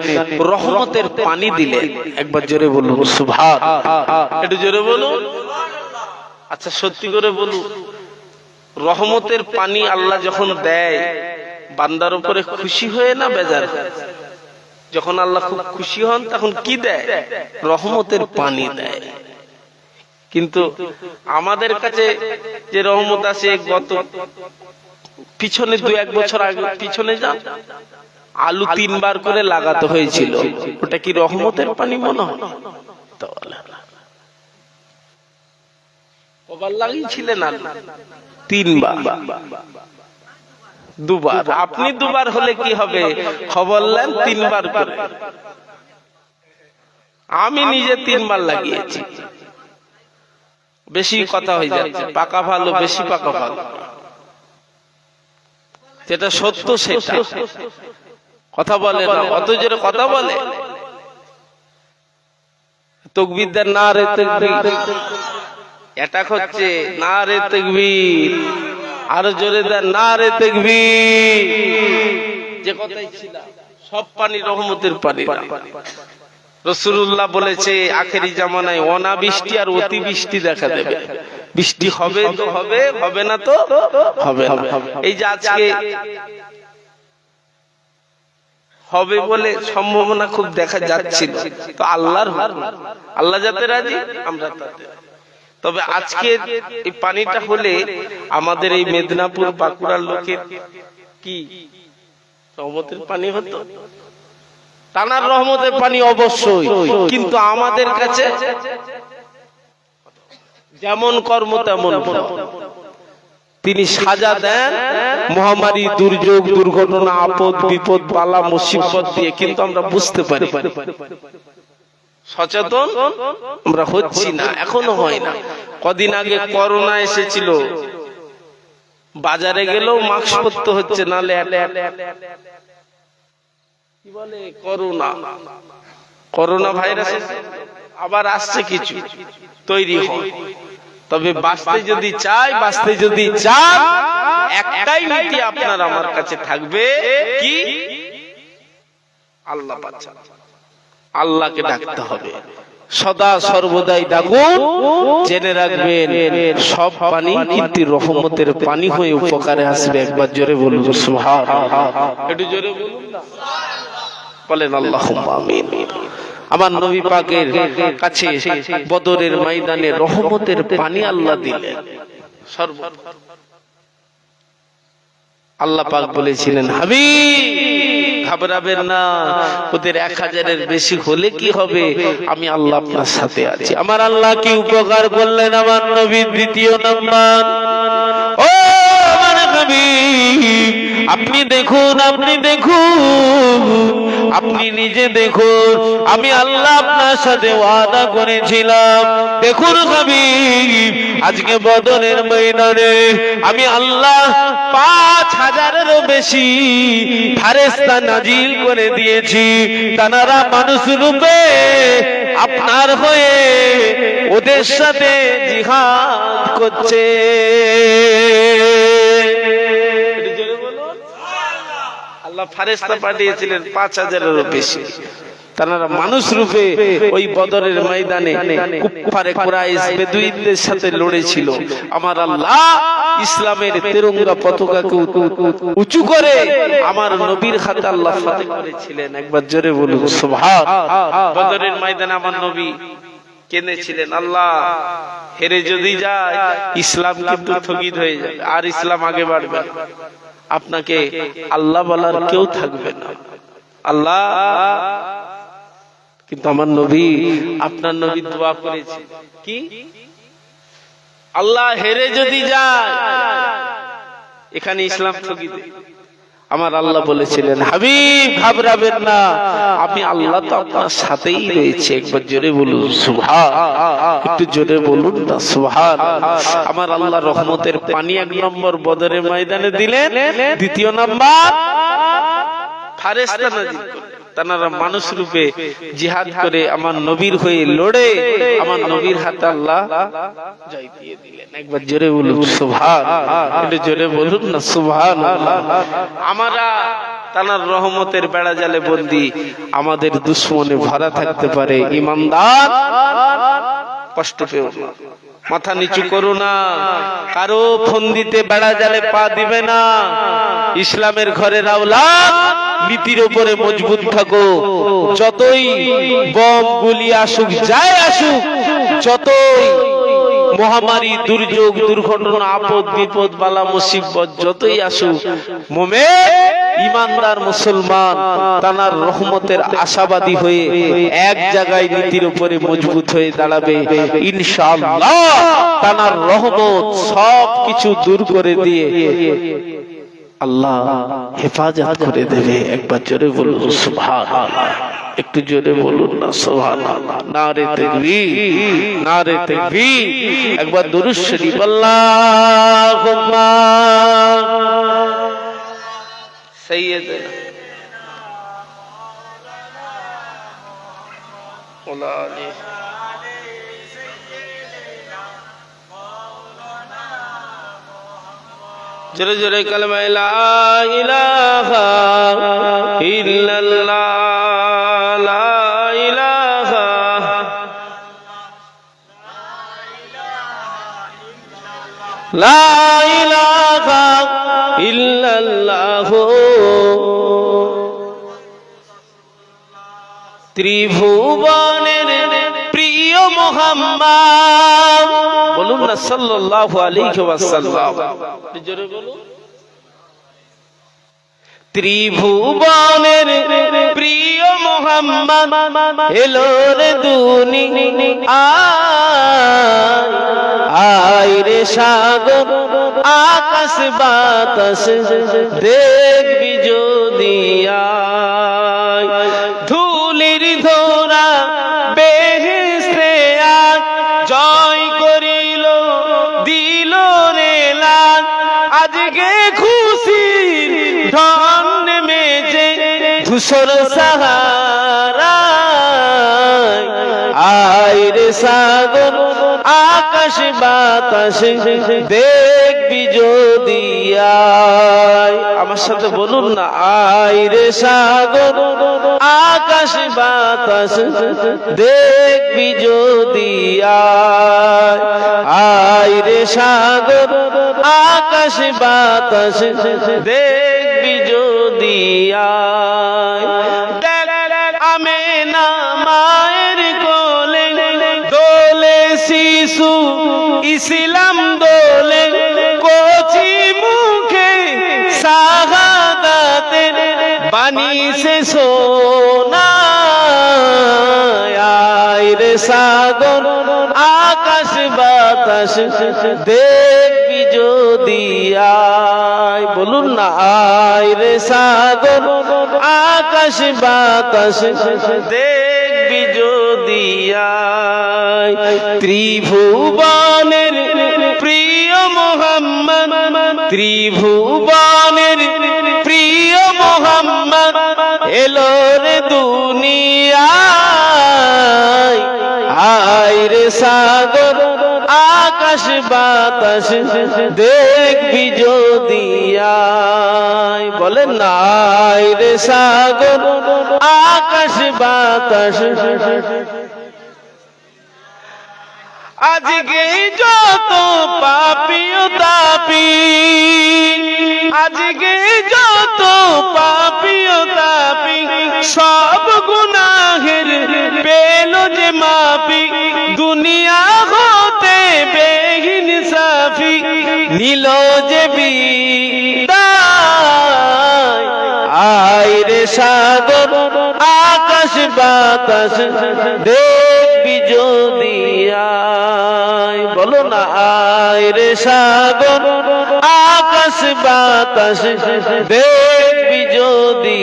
রহমতের পানি দিলেন। একবার জোরে বলুন সুবহানাল্লাহ। একটু জোরে বলুন। আচ্ছা সত্যি করে বলুন, রহমতের পানি আল্লাহ যখন দেয় বান্দার উপরে খুশি হয়ে না বেজার হয়? যখন আল্লাহ খুব খুশি হন তখন কি দেয়? রহমতের পানি দেয়। কিন্তু আমাদের কাছে যে রহমত আছে, গত পিছনে 2-1 বছর আগে পিছনে যান, আলু 3 বার করে লাগাতে হয়েছিল। ওটা কি রহমতের পানি মনে হয়? কবার লাগিয়েছিলেন? 3 বার, 2 বার। আপনি 2 বার হলে কি হবে? খবর নেন 3 বার করে। আমি নিজে 3 বার লাগিয়েছি। বেশি কথা হয়ে যাচ্ছে, পাকা ভালো, বেশি পাকা ভালো। যেটা সত্য সেটা কথা বলে না, অত জোরে কথা বলে। তাকবীর দেন, নারে তাকবীর। এটা হচ্ছে নারে তাকবীর। আরো জোরে দেন, নারে তাকবীর। যে কথাই ছিল সব পানি রহমতের পানি। রাসূলুল্লাহ বলেছে আখেরি জামানায় অনাবৃষ্টি আর অতিবৃষ্টি দেখা দেবে। বৃষ্টি হবে তো হবে, হবে না তো হবে না। এই যে আজকে হবে বলে সম্ভাবনা খুব দেখা যাচ্ছিল, তো আল্লাহ যাতে রাজি আমরা তাতে। তবে আজকে এই পানিটা হলে আমাদের এই মেদিনীপুর বাঁকুড়ার লোকের কি রহমতের পানি হতো? টানার রহমতের পানি অবশ্যই, কিন্তু আমাদের কাছে যেমন কর্ম তেমন ফল। তিনি সাজা দেন মহামারী, দুর্যোগ, দুর্ঘটনা, আপদ বিপদ, বালা মুসিবত দিয়ে, কিন্তু আমরা বুঝতে পারি, সচেতন আমরা হচ্ছি না, এখনো হয় না। কদিন আগে করোনা এসেছিল, বাজারে গেলেও মাস্ক পরতে হচ্ছে, নালে কি বলে করোনা ভাইরাস আবার আসছে, কিছু তৈরি হয়। তবে বাঁচতে যদি চাই, বাঁচতে যদি চান, একটাই নীতি আপনার আমার কাছে থাকবে, কি? আল্লাহ বাঁচান, আল্লাহকে ডাকতে হবে সদা সর্বদাই ডাকুন। জেনে রাখবেন সব পানি কিন্তু রহমতের পানি হয়ে উপকারে আসবে। একবার জোরে বলুন সুবহানাল্লাহ। একটু জোরে বলুন না, বলেন আল্লাহুম্মা আমিন। আমার নবী পাকের কাছে বদরের ময়দানে রহমতের পানি আল্লাহ দিলেন। আল্লাহ পাক বলেছিলেন, হাবিব ঘাবড়াবেন না, ওদের 1000-এর বেশি হলে কি হবে? আমি আল্লাহ আপনার সাথে আছি। আমার আল্লাহ কি উপকার করলেন আমার নবীর? দ্বিতীয় নাম্বার, ও আমার হাবিব, আপনি দেখুন, আপনি দেখুন, আপনি নিজে দেখুন, আমি আল্লাহ আপনার সাথে ওয়াদা করেছিলাম। দেখুন হাবিব, আজকে বদরের ময়দানে আমি আল্লাহ 5000-এরও বেশি ফেরেশতা নাজিল করে দিয়েছি। তারা মানুষ রূপে আপনার হয়ে ওদের সাথে জিহাদ করছে। আল্লাহ ফেরেশতা পাঠিয়েছিলেন 5000-এরও বেশি। তারা মানুষ রূপে ওই বদরের ময়দানে কুফারে কুরাইশ বেদুইনদের সাথে লড়েছিল। আমার আল্লাহ ইসলামের তিরঙ্গা পতাকাকে উঁচু করে আমার নবীর হাতে আল্লাহ ফাতেহ করেছিলেন। একবার জোরে বলুন সুবহানাল্লাহ। বদরের ময়দানে আমার নবী কেঁদেছিলেন, আল্লাহ হেরে যদি যায় ইসলাম কিন্তু স্থগিত হয়ে যাবে, আর ইসলাম আগে বাড়বে। আপনাকে আল্লাহ বলার কেউ থাকবে না। আল্লাহ, কিন্তু আমার নবী, আপনার নবী দোয়া করেছে কি, আল্লাহ হেরে যদি যায়, এখানে ইসলাম ঠকিতে, আমার আল্লাহ বলেছিলেন হাবিব ঘাবড়াবেন না, আমি আল্লাহ তো আপনার সাথেই রয়েছে। একবার জোরে বলুন সুবহান, একটু জোরে বলুন না সুবহান। আমার আল্লাহ রহমতের পানি 1 নম্বর বদরের ময়দানে দিলেন, 2 নম্বর ফেরেশতা নাজিল করলেন। তারা মানুষ রূপে জিহাদ করে আমার নবীর হয়ে লড়ে আমার নবীর হাতে আল্লাহ জয় দিয়ে দিলেন। একবার জোরে বলুন সুবহান, একটু জোরে বলুন না সুবহানাল্লাহ। আমরা তার রহমতের বেড়া জালে বন্দী, আমাদের দুশমনে ভরা থাকতে পারে, ঈমানদার কষ্ট পেও না, মাথা নিচু করো না, কারো ফন্দিতে বেড়া জালে পা দিবে না। ইসলামের ঘরের আওলাদ, নীতির উপরে মজবুত থাকো। যতই বম গুলি আসুক, যায় আসুক, যতই মহামারী, দুর্যোগ, দুর্ঘটনা, আপদ বিপদ, বালা মুসিবত যতই আসুক, মুমিন ঈমানদার মুসলমান তার রহমতের আশাবাদী হয়ে এক জায়গায় নীতির উপরে মজবুত হয়ে দাঁড়াবে। ইনশাআল্লাহ তার রহমত সবকিছু দূর করে দিয়ে আল্লাহ হেফাজত করে দেবে। একবার জোরে বলুন সুবহানাল্লাহ, একটু জোরে বলুন না সুবহানাল্লাহ। নারে তাকবীর, নারে তাকবীর। একবার দুরূদ শরীফ আল্লাহুম্মা সাইয়্যিদানা ওয়া আলি জোরে জোরে কালেমা লা ইলাহা ইল্লাল্লাহ, লা ইলাহা, লা ইলাহা ইল্লাল্লাহ। ত্রিভুবনের প্রিয় মুহাম্মদ, বলুন না সাল্লাল্লাহু আলাইহি ওয়াসাল্লাম, জোরে বলুন। ত্রিভুবনের প্রিয় মুহাম্মদ এলো রে দুনিয়ায়, আয় রে সাগর আকাশ বাতাস দেখবি যদি আয়, ধুলির ধরা বেহেশতে আজ জয় করিল দিল রে লাল, আজকে খুশির ঢল নেমেছে ধূসর সাহারায়, আয় রে সাগর আকাশ বাতাস দেখবি যদি আয়। আমার সাথে বলুন না, আয় রে সাগর আকাশ বাতাস দেখবি যদি আয়, আয় রে সাগর আকাশ বাতাস দেখবি যদি আয়। আমেনা মায়ের কোলে দোলে শিশু ইসলাম দোলে, কচি মুখে শাহাদাতের বাণী সে শোনায়, আয় রে সাগর আকাশ বাতাস দেখবি যদি আয়। বলুন না, আয় রে সাগর আকাশ বাতাস দেখবি যদি আয়। ত্রিভুবনের প্রিয় মুহাম্মদ, ত্রিভুবনের প্রিয় মুহাম্মদ এলো রে দুনিয়ায়, আয় রে সাগর আকাশ বাতাস দেখবি যদি আয়। বলেন না, আয় রে সাগর আকাশ বাতাস। আজকে যত পাপী ও তাপী, আজকে যত পাপী ও তাপী, সব গুনাহের পেল যে মাপি, দুনিয়া হতে বেইনসাফি নিল যে বিদায়, আয় রে সাগর আকাশ বাতাস দেখবি যদি আয়, বলো না আয় রে সাগর আকাশ বাতাস দেখবি যদি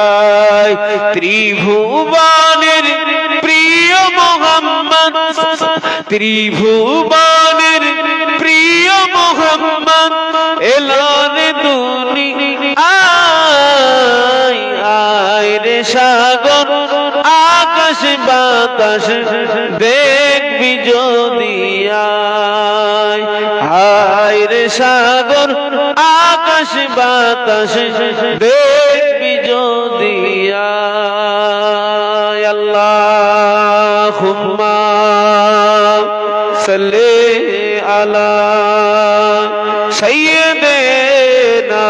আয়, ত্রিভুবনের প্রিয় মোহাম্মদ, ত্রিভুবনের প্রিয় মোহাম্মদ এলান দুনিয়ায়, আয় রে সাগর আকাশ বাতাস দেখবি যদি আয়, আয় রে সাগর আকাশ বাতাস দেখবি যদি আয়। আল্লাহুম্মা সাল্লি আলা সাইয়্যিদিনা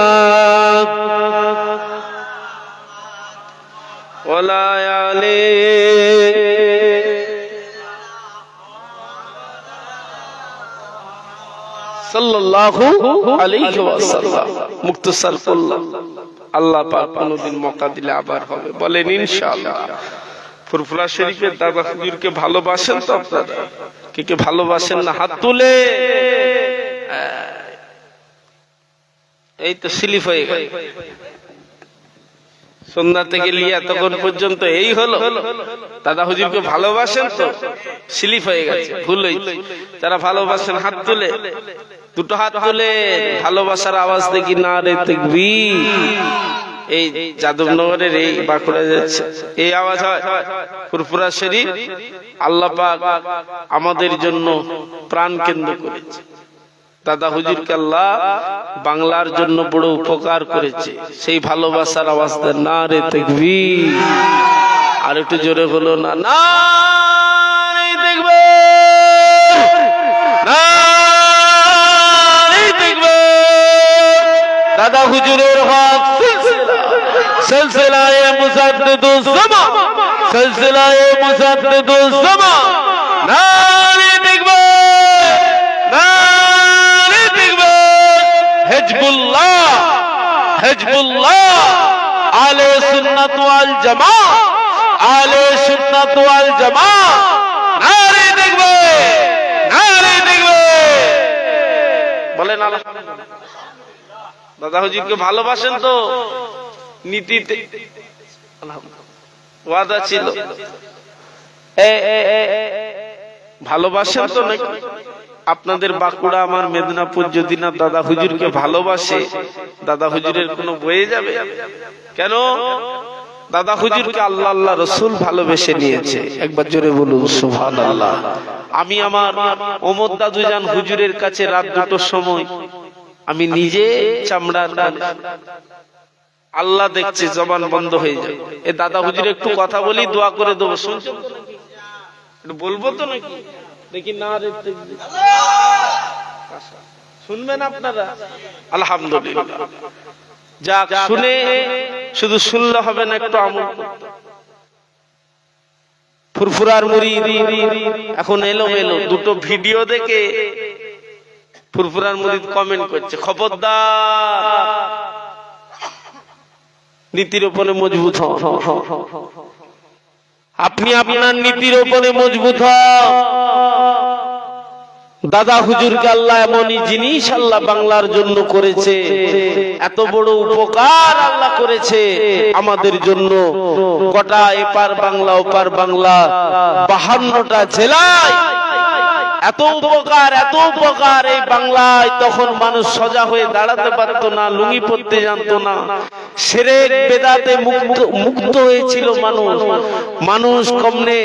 ওয়ালা আলি সাল্লাল্লাহু আলাইহি ওয়াসাল্লাম। মুক্তসর করলাম, আল্লাহ পাক কোনদিন মওকা দিলে আবার হবে, বলেন ইনশাআল্লাহ। ফুরফুরা শরীফের দাদা হুজুরকে ভালোবাসেন তো আপনারা? কে কে ভালোবাসেন না হাত তুলে? এই তো স্লিপ হয়ে গেল সন্ধ্যা থেকে লিয়া তখন পর্যন্ত এই হলো। দাদা হুজুরকে ভালোবাসেন তো? স্লিপ হয়ে গেছে, ভুল হয়েছে। যারা ভালোবাসেন হাত তুলে, দুটো হাত তুলে ভালোবাসার আওয়াজ দেখি না রে তাকবীর। এই যাদবনগরের এই বাঁকুড়া যাচ্ছে এই আওয়াজ হয়। ফুরফুরা শরীফ আল্লাহ পাক আমাদের জন্য প্রাণ কেন্দ্র করেছে। দাদা হুজুরকে আল্লাহ বাংলার জন্য বড় উপকার করেছে, সেই ভালোবাসার আওয়াজ দেন না রে তাকবীর। আর একটু জোরে হলো না, না রে তাকবীর, না রে তাকবীর। দাদা হুজুরের হক সিলসিলায়ে মুসাদ্দিদুজ জামান, সিলসিলায়ে মুসাদ্দিদুজ জামান, না রে তাকবীর, না রে তাকবীর। হিজবুল্লাহ, হিজবুল্লাহ, আহলে সুন্নাত ওয়াল জামাত, আহলে সুন্নাত ওয়াল জামাত, না রে তাকবীর, না রে তাকবীর। বলেন আলহামদুলিল্লাহ। দাদা হুজুরকে ভালোবাসেন তো? নীতিতে ওয়াদা ছিল, ভালোবাসেন তো নাকি? আপনাদের বাঁকুড়া আমার মেদিনীপুর যদি না দাদা হুজুরকে ভালোবাসে, দাদা হুজুরের কোনো বয়ে যাবে? কেন? দাদা হুজুরকে আল্লাহ আল্লাহ রসুল ভালোবেসে নিয়েছে। একবার জোরে বলুন সুবহানাল্লাহ। আমি আমার ওমর দাদুজান হুজুরের কাছে রাত 2টোর সময় আমি নিজে চামড়ার আল্লাহ দেখছে, জবান বন্ধ হয়ে যায়। এ দাদা হুজুর একটু কথা বলি, দোয়া করে দেবো, শুনছেন বলবো তো নাকি? দেখি না রে শুনবেন আপনারা? আলহামদুলিল্লাহ। যাক, শুনে শুধু শুনলে হবে না, একটু আমল করতে। ফুরফুরার মুরিদ এখন এলো মেলো 2টো ভিডিও দেখে ফুরফুরার মুরিদ কমেন্ট করছে, খবরদার নীতির উপরে মজবুত হন, আপনি আপনার নীতির উপরে মজবুত হন। দাদা হুজুরকে আল্লাহ এমনই জিনিস আল্লাহ বাংলার জন্য করেছে, এত বড় উপকার আল্লাহ করেছে আমাদের জন্য। গোটা এপার বাংলা ওপার বাংলা 52টা জেলায় এত উপকার, এত উপকার এই বাংলায়। তখন মানুষ সোজা হয়ে দাঁড়াতে পারতো না, লুঙ্গি পরতে জানতো না, শিরক বেদাতে মুক্ত হয়েছিল মানুষ। মানুষ কমনে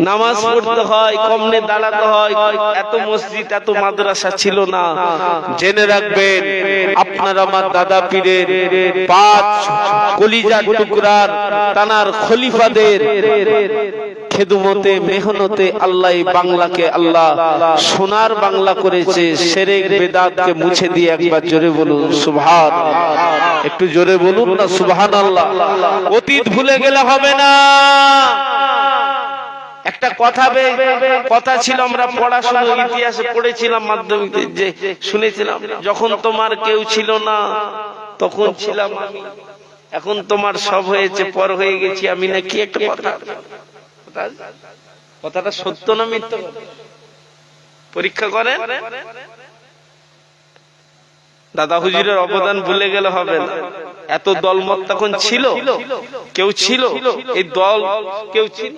নামাজ পড়তে হয়, কমনে দাঁড়াতে হয়, এত মসজিদ এত মাদ্রাসা ছিল না। জেনে রাখবেন, আপনার আমার দাদা পীরের 5 কলিজার টুকরার তানার খলিফাদের খেদমতে মেহনতে আল্লাহ বাংলাকে আল্লাহ সোনার বাংলা করেছে। শিরক বেদাতকে মুছে দিয়ে একবার জোরে বলুন সুবহানাল্লাহ। একটু জোরে বলুন না সুবহানাল্লাহ। অতীত ভুলে গেলে হবে না। একটা কথা ছিল, আমরা পড়াশোনা ইতিহাসে পড়েছিলাম, মাধ্যমিকে যে শুনেছিলাম, যখন তোমার কেউ ছিল না তখন ছিলাম আমি। এখন তোমার সব হয়েছে, পর হয়ে গেছি আমি, নাকি একটা কথা, কথাটা সত্য না মিথ্যা? পরীক্ষা করেন। দাদা হুজুরের অবদান ভুলে গেলে হবে না। এত দলমত তখন ছিল, কেউ ছিল এই দল, কেউ ছিল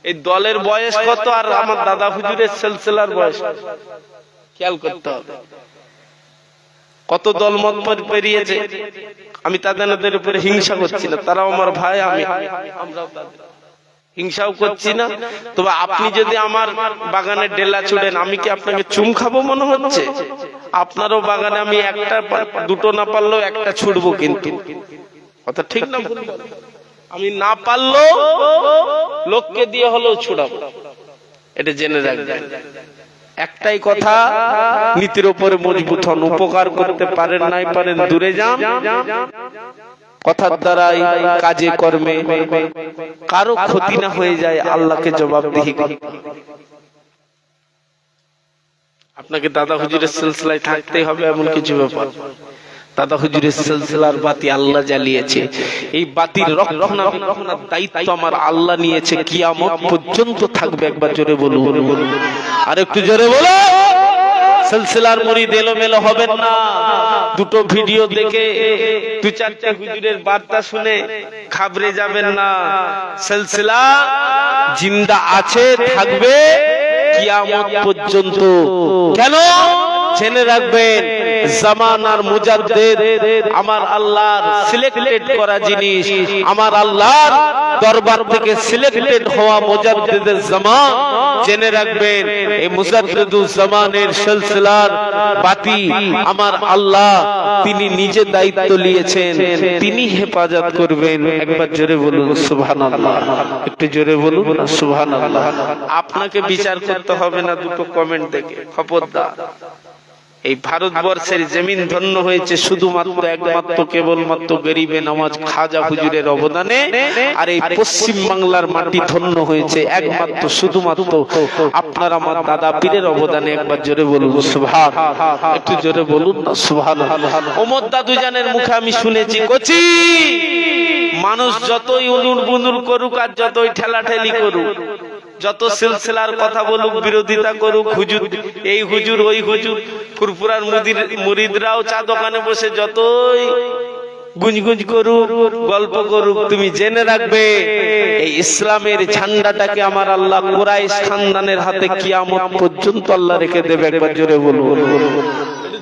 এই দলের বয়স কত, আর আমার দাদা হুজুরের সিলসিলার বয়স খেয়াল করতে হবে। কত দলমত পেরিয়েছে। আমি তাদের উপরে হিংসা করছি না, তারাও আমার ভাই, আমরাও তাদের হিংসাও করছি না। তবে আপনি যদি আমার বাগানে ডেলা ছুড়েন, আমি কি আপনাকে চুম খাবো মনে হচ্ছে? আপনারও বাগানে আমি একটা দুটো না পারলেও একটা ছুড়বো, কিন্তু কথা ঠিক না? আমি না পারলেও লোককে দিয়ে হলেও ছুড়াবো, এটা জেনে রাখবেন। একটাই কথা, নীতির উপরে মজবুত হন। উপকার করতে পারেন নাই পারেন, দূরে যান। কথার দ্বারাই কাজে কর্মে কারো ক্ষতি না হয়ে যায়, আল্লাহকে জবাবদিহি করতে। আপনাকে দাদা হুজুরের সিলসিলায় থাকতেই হবে, এমন কিছু ব্যাপার। দাদা হুজুরের সিলসিলার বাতি আল্লাহ জ্বালিয়েছে, এই বাতির রক্ষণাবেক্ষণের দায়িত্ব আমার আল্লাহ নিয়েছে, কিয়ামত পর্যন্ত থাকবে। একবার জোরে বলুন, আর একটু জোরে বলো। সিলসিলার মুরিদ এলোমেলো হবেন না। দুটো ভিডিও দেখে দু চারটা হুজুরের বার্তা শুনে ঘাবড়ে যাবেন না। সিলসিলা জিন্দা আছে, থাকবে কিয়ামত পর্যন্ত। কেন? জেনে রাখবেন, জামানার মুজাদ্দিদ আমার আল্লাহর সিলেক্টেড করা জিনিস, আমার আল্লাহর দরবার থেকে সিলেক্টেড হওয়া মুজাদ্দিদের জামান। জেনে রাখবেন, এই মুজাদ্দিদুল জামানের সিলসিলার বাতি আমার আল্লাহ তিনি নিজে দায়িত্ব নিয়েছেন, তিনি হেফাজত করবেন। একবার জোরে বলুন সুবহানাল্লাহ, একটু জোরে বলুন সুবহানাল্লাহ। আপনাকে বিচার করতে হবে না দুটো কমেন্ট দেখে, খবরদার। এই ভারতবর্ষের জমিন ধন্য হয়েছে শুধুমাত্র একমাত্র কেবলমাত্র গরিবে নামাজ খাজা হুজুরের অবদানে, আর এই পশ্চিম বাংলার মাটি ধন্য হয়েছে একমাত্র শুধুমাত্র আপনার আমার দাদা পীরের অবদানে। একবার জোরে বলুন সুবহানাল্লাহ, একটু জোরে বলুন না সুবহানাল্লাহ। ওমর দাদুজানের মুখে আমি শুনেছি, কচি মানুষ যতই উনুর বুনুর করুক আর যতই ঠেলাঠেলি করুক, যত সিলসিলার কথা বলুক, বিরোধিতা করুক, হুজুর এই হুজুর ওই হুজুর, ফুরফুরার মুরিদরাও চা দোকানে বসে যতই গুঞ্জগুঞ্জ করুক, গল্প করুক, তুমি জেনে রাখবে এই ইসলামের ঝান্ডাটাকে আমার আল্লাহ কুরাইশ খানদানের হাতে কিয়ামত পর্যন্ত আল্লাহ রেখে দেবে। একবার জোরে বলুন,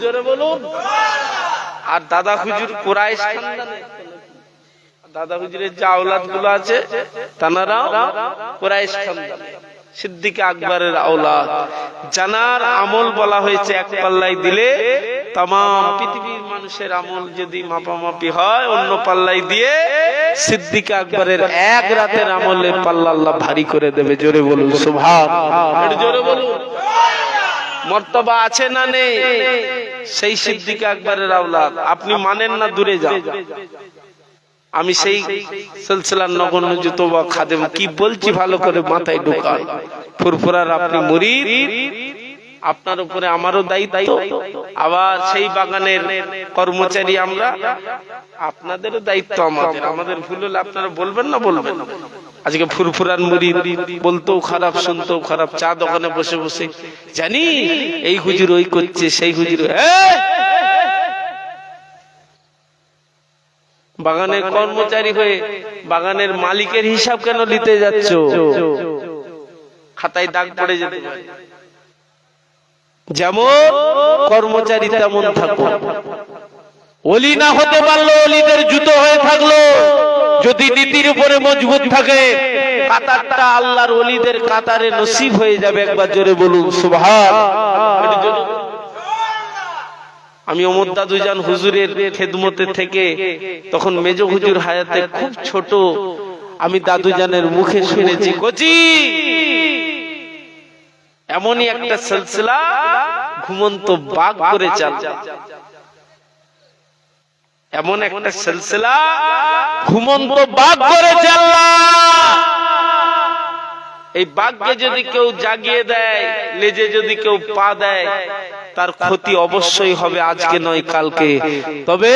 জোরে বলুন। আর দাদা হুজুর কুরাইশ খানদানের, দাদা হুজুরের যে আওলাদ গুলো আছে তানারাও কুরাইশ খানদান, সিদ্দিক আকবরের আওলাদ। জানার আমল বলা হয়েছে এক পাল্লাই দিলে तमाम পৃথিবীর মানুষের আমল যদি মাপামাপি হয় অন্য পাল্লাই দিয়ে সিদ্দিক আকবরের এক রাতের আমলের পাল্লা আল্লাহ ভারী করে দেবে। জোরে বলুন সুবহানাল্লাহ, জোরে বলুন। মর্তবা আছে না নেই? সেই সিদ্দিক আকবরের আওলাদ। আপনি মানেন না, দূরে যান। আমি সেই সিলসিলার নগণ্য যুতবা খাদেম, কি বলছি ভালো করে মাথায় ঢোকান। ফুরফুরার আপনি মুরিদ, আপনার উপরে আমারও দায়িত্ব, আবার সেই বাগানের কর্মচারী আমরা, আপনাদেরও দায়িত্ব আমাদের। আমাদের ভুল হলে আপনারা বলবেন না, বলবেন। আজকে ফুরফুরার মুরিদ বলতেও খারাপ, শুনতেও খারাপ। চা দোকানে বসে বসে জানি এই হুজুর ওই করছে, সেই হুজুর। বাগানের কর্মচারী হয়ে বাগানের মালিকের হিসাব কেন নিতে যাচ্ছ? খাতায় দাগ পড়ে যেতে পারে। যেমন কর্মচারী তেমন থাকো। ওলি না হতে পারলো, ওলিদের জুতো হয়ে থাকলো। যদি নীতির উপরে মজবুত থাকে, কাতারটা আল্লাহর ওলিদের কাতারে নসিব হয়ে যাবে। একবার জোরে বলুন সুবহানাল্লাহ। আমি ওমর দাদুজান হুজুরের খেদমতে থেকে, তখন মেজ হুজুর হায়াতে খুব ছোট, আমি দাদুজানের মুখে শুনেছি, কচি এমনই একটা সিলসিলা ঘুমন্ত বাঘ করে চাল, এমন একটা সিলসিলা ঘুমন্ত বাঘ করে চাল। এই বাঘকে যদি কেউ জাগিয়ে দেয়, লেজে যদি কেউ পা দেয়, তার ক্ষতি অবশ্যই হবে, আজকে নয় কালকে। তবে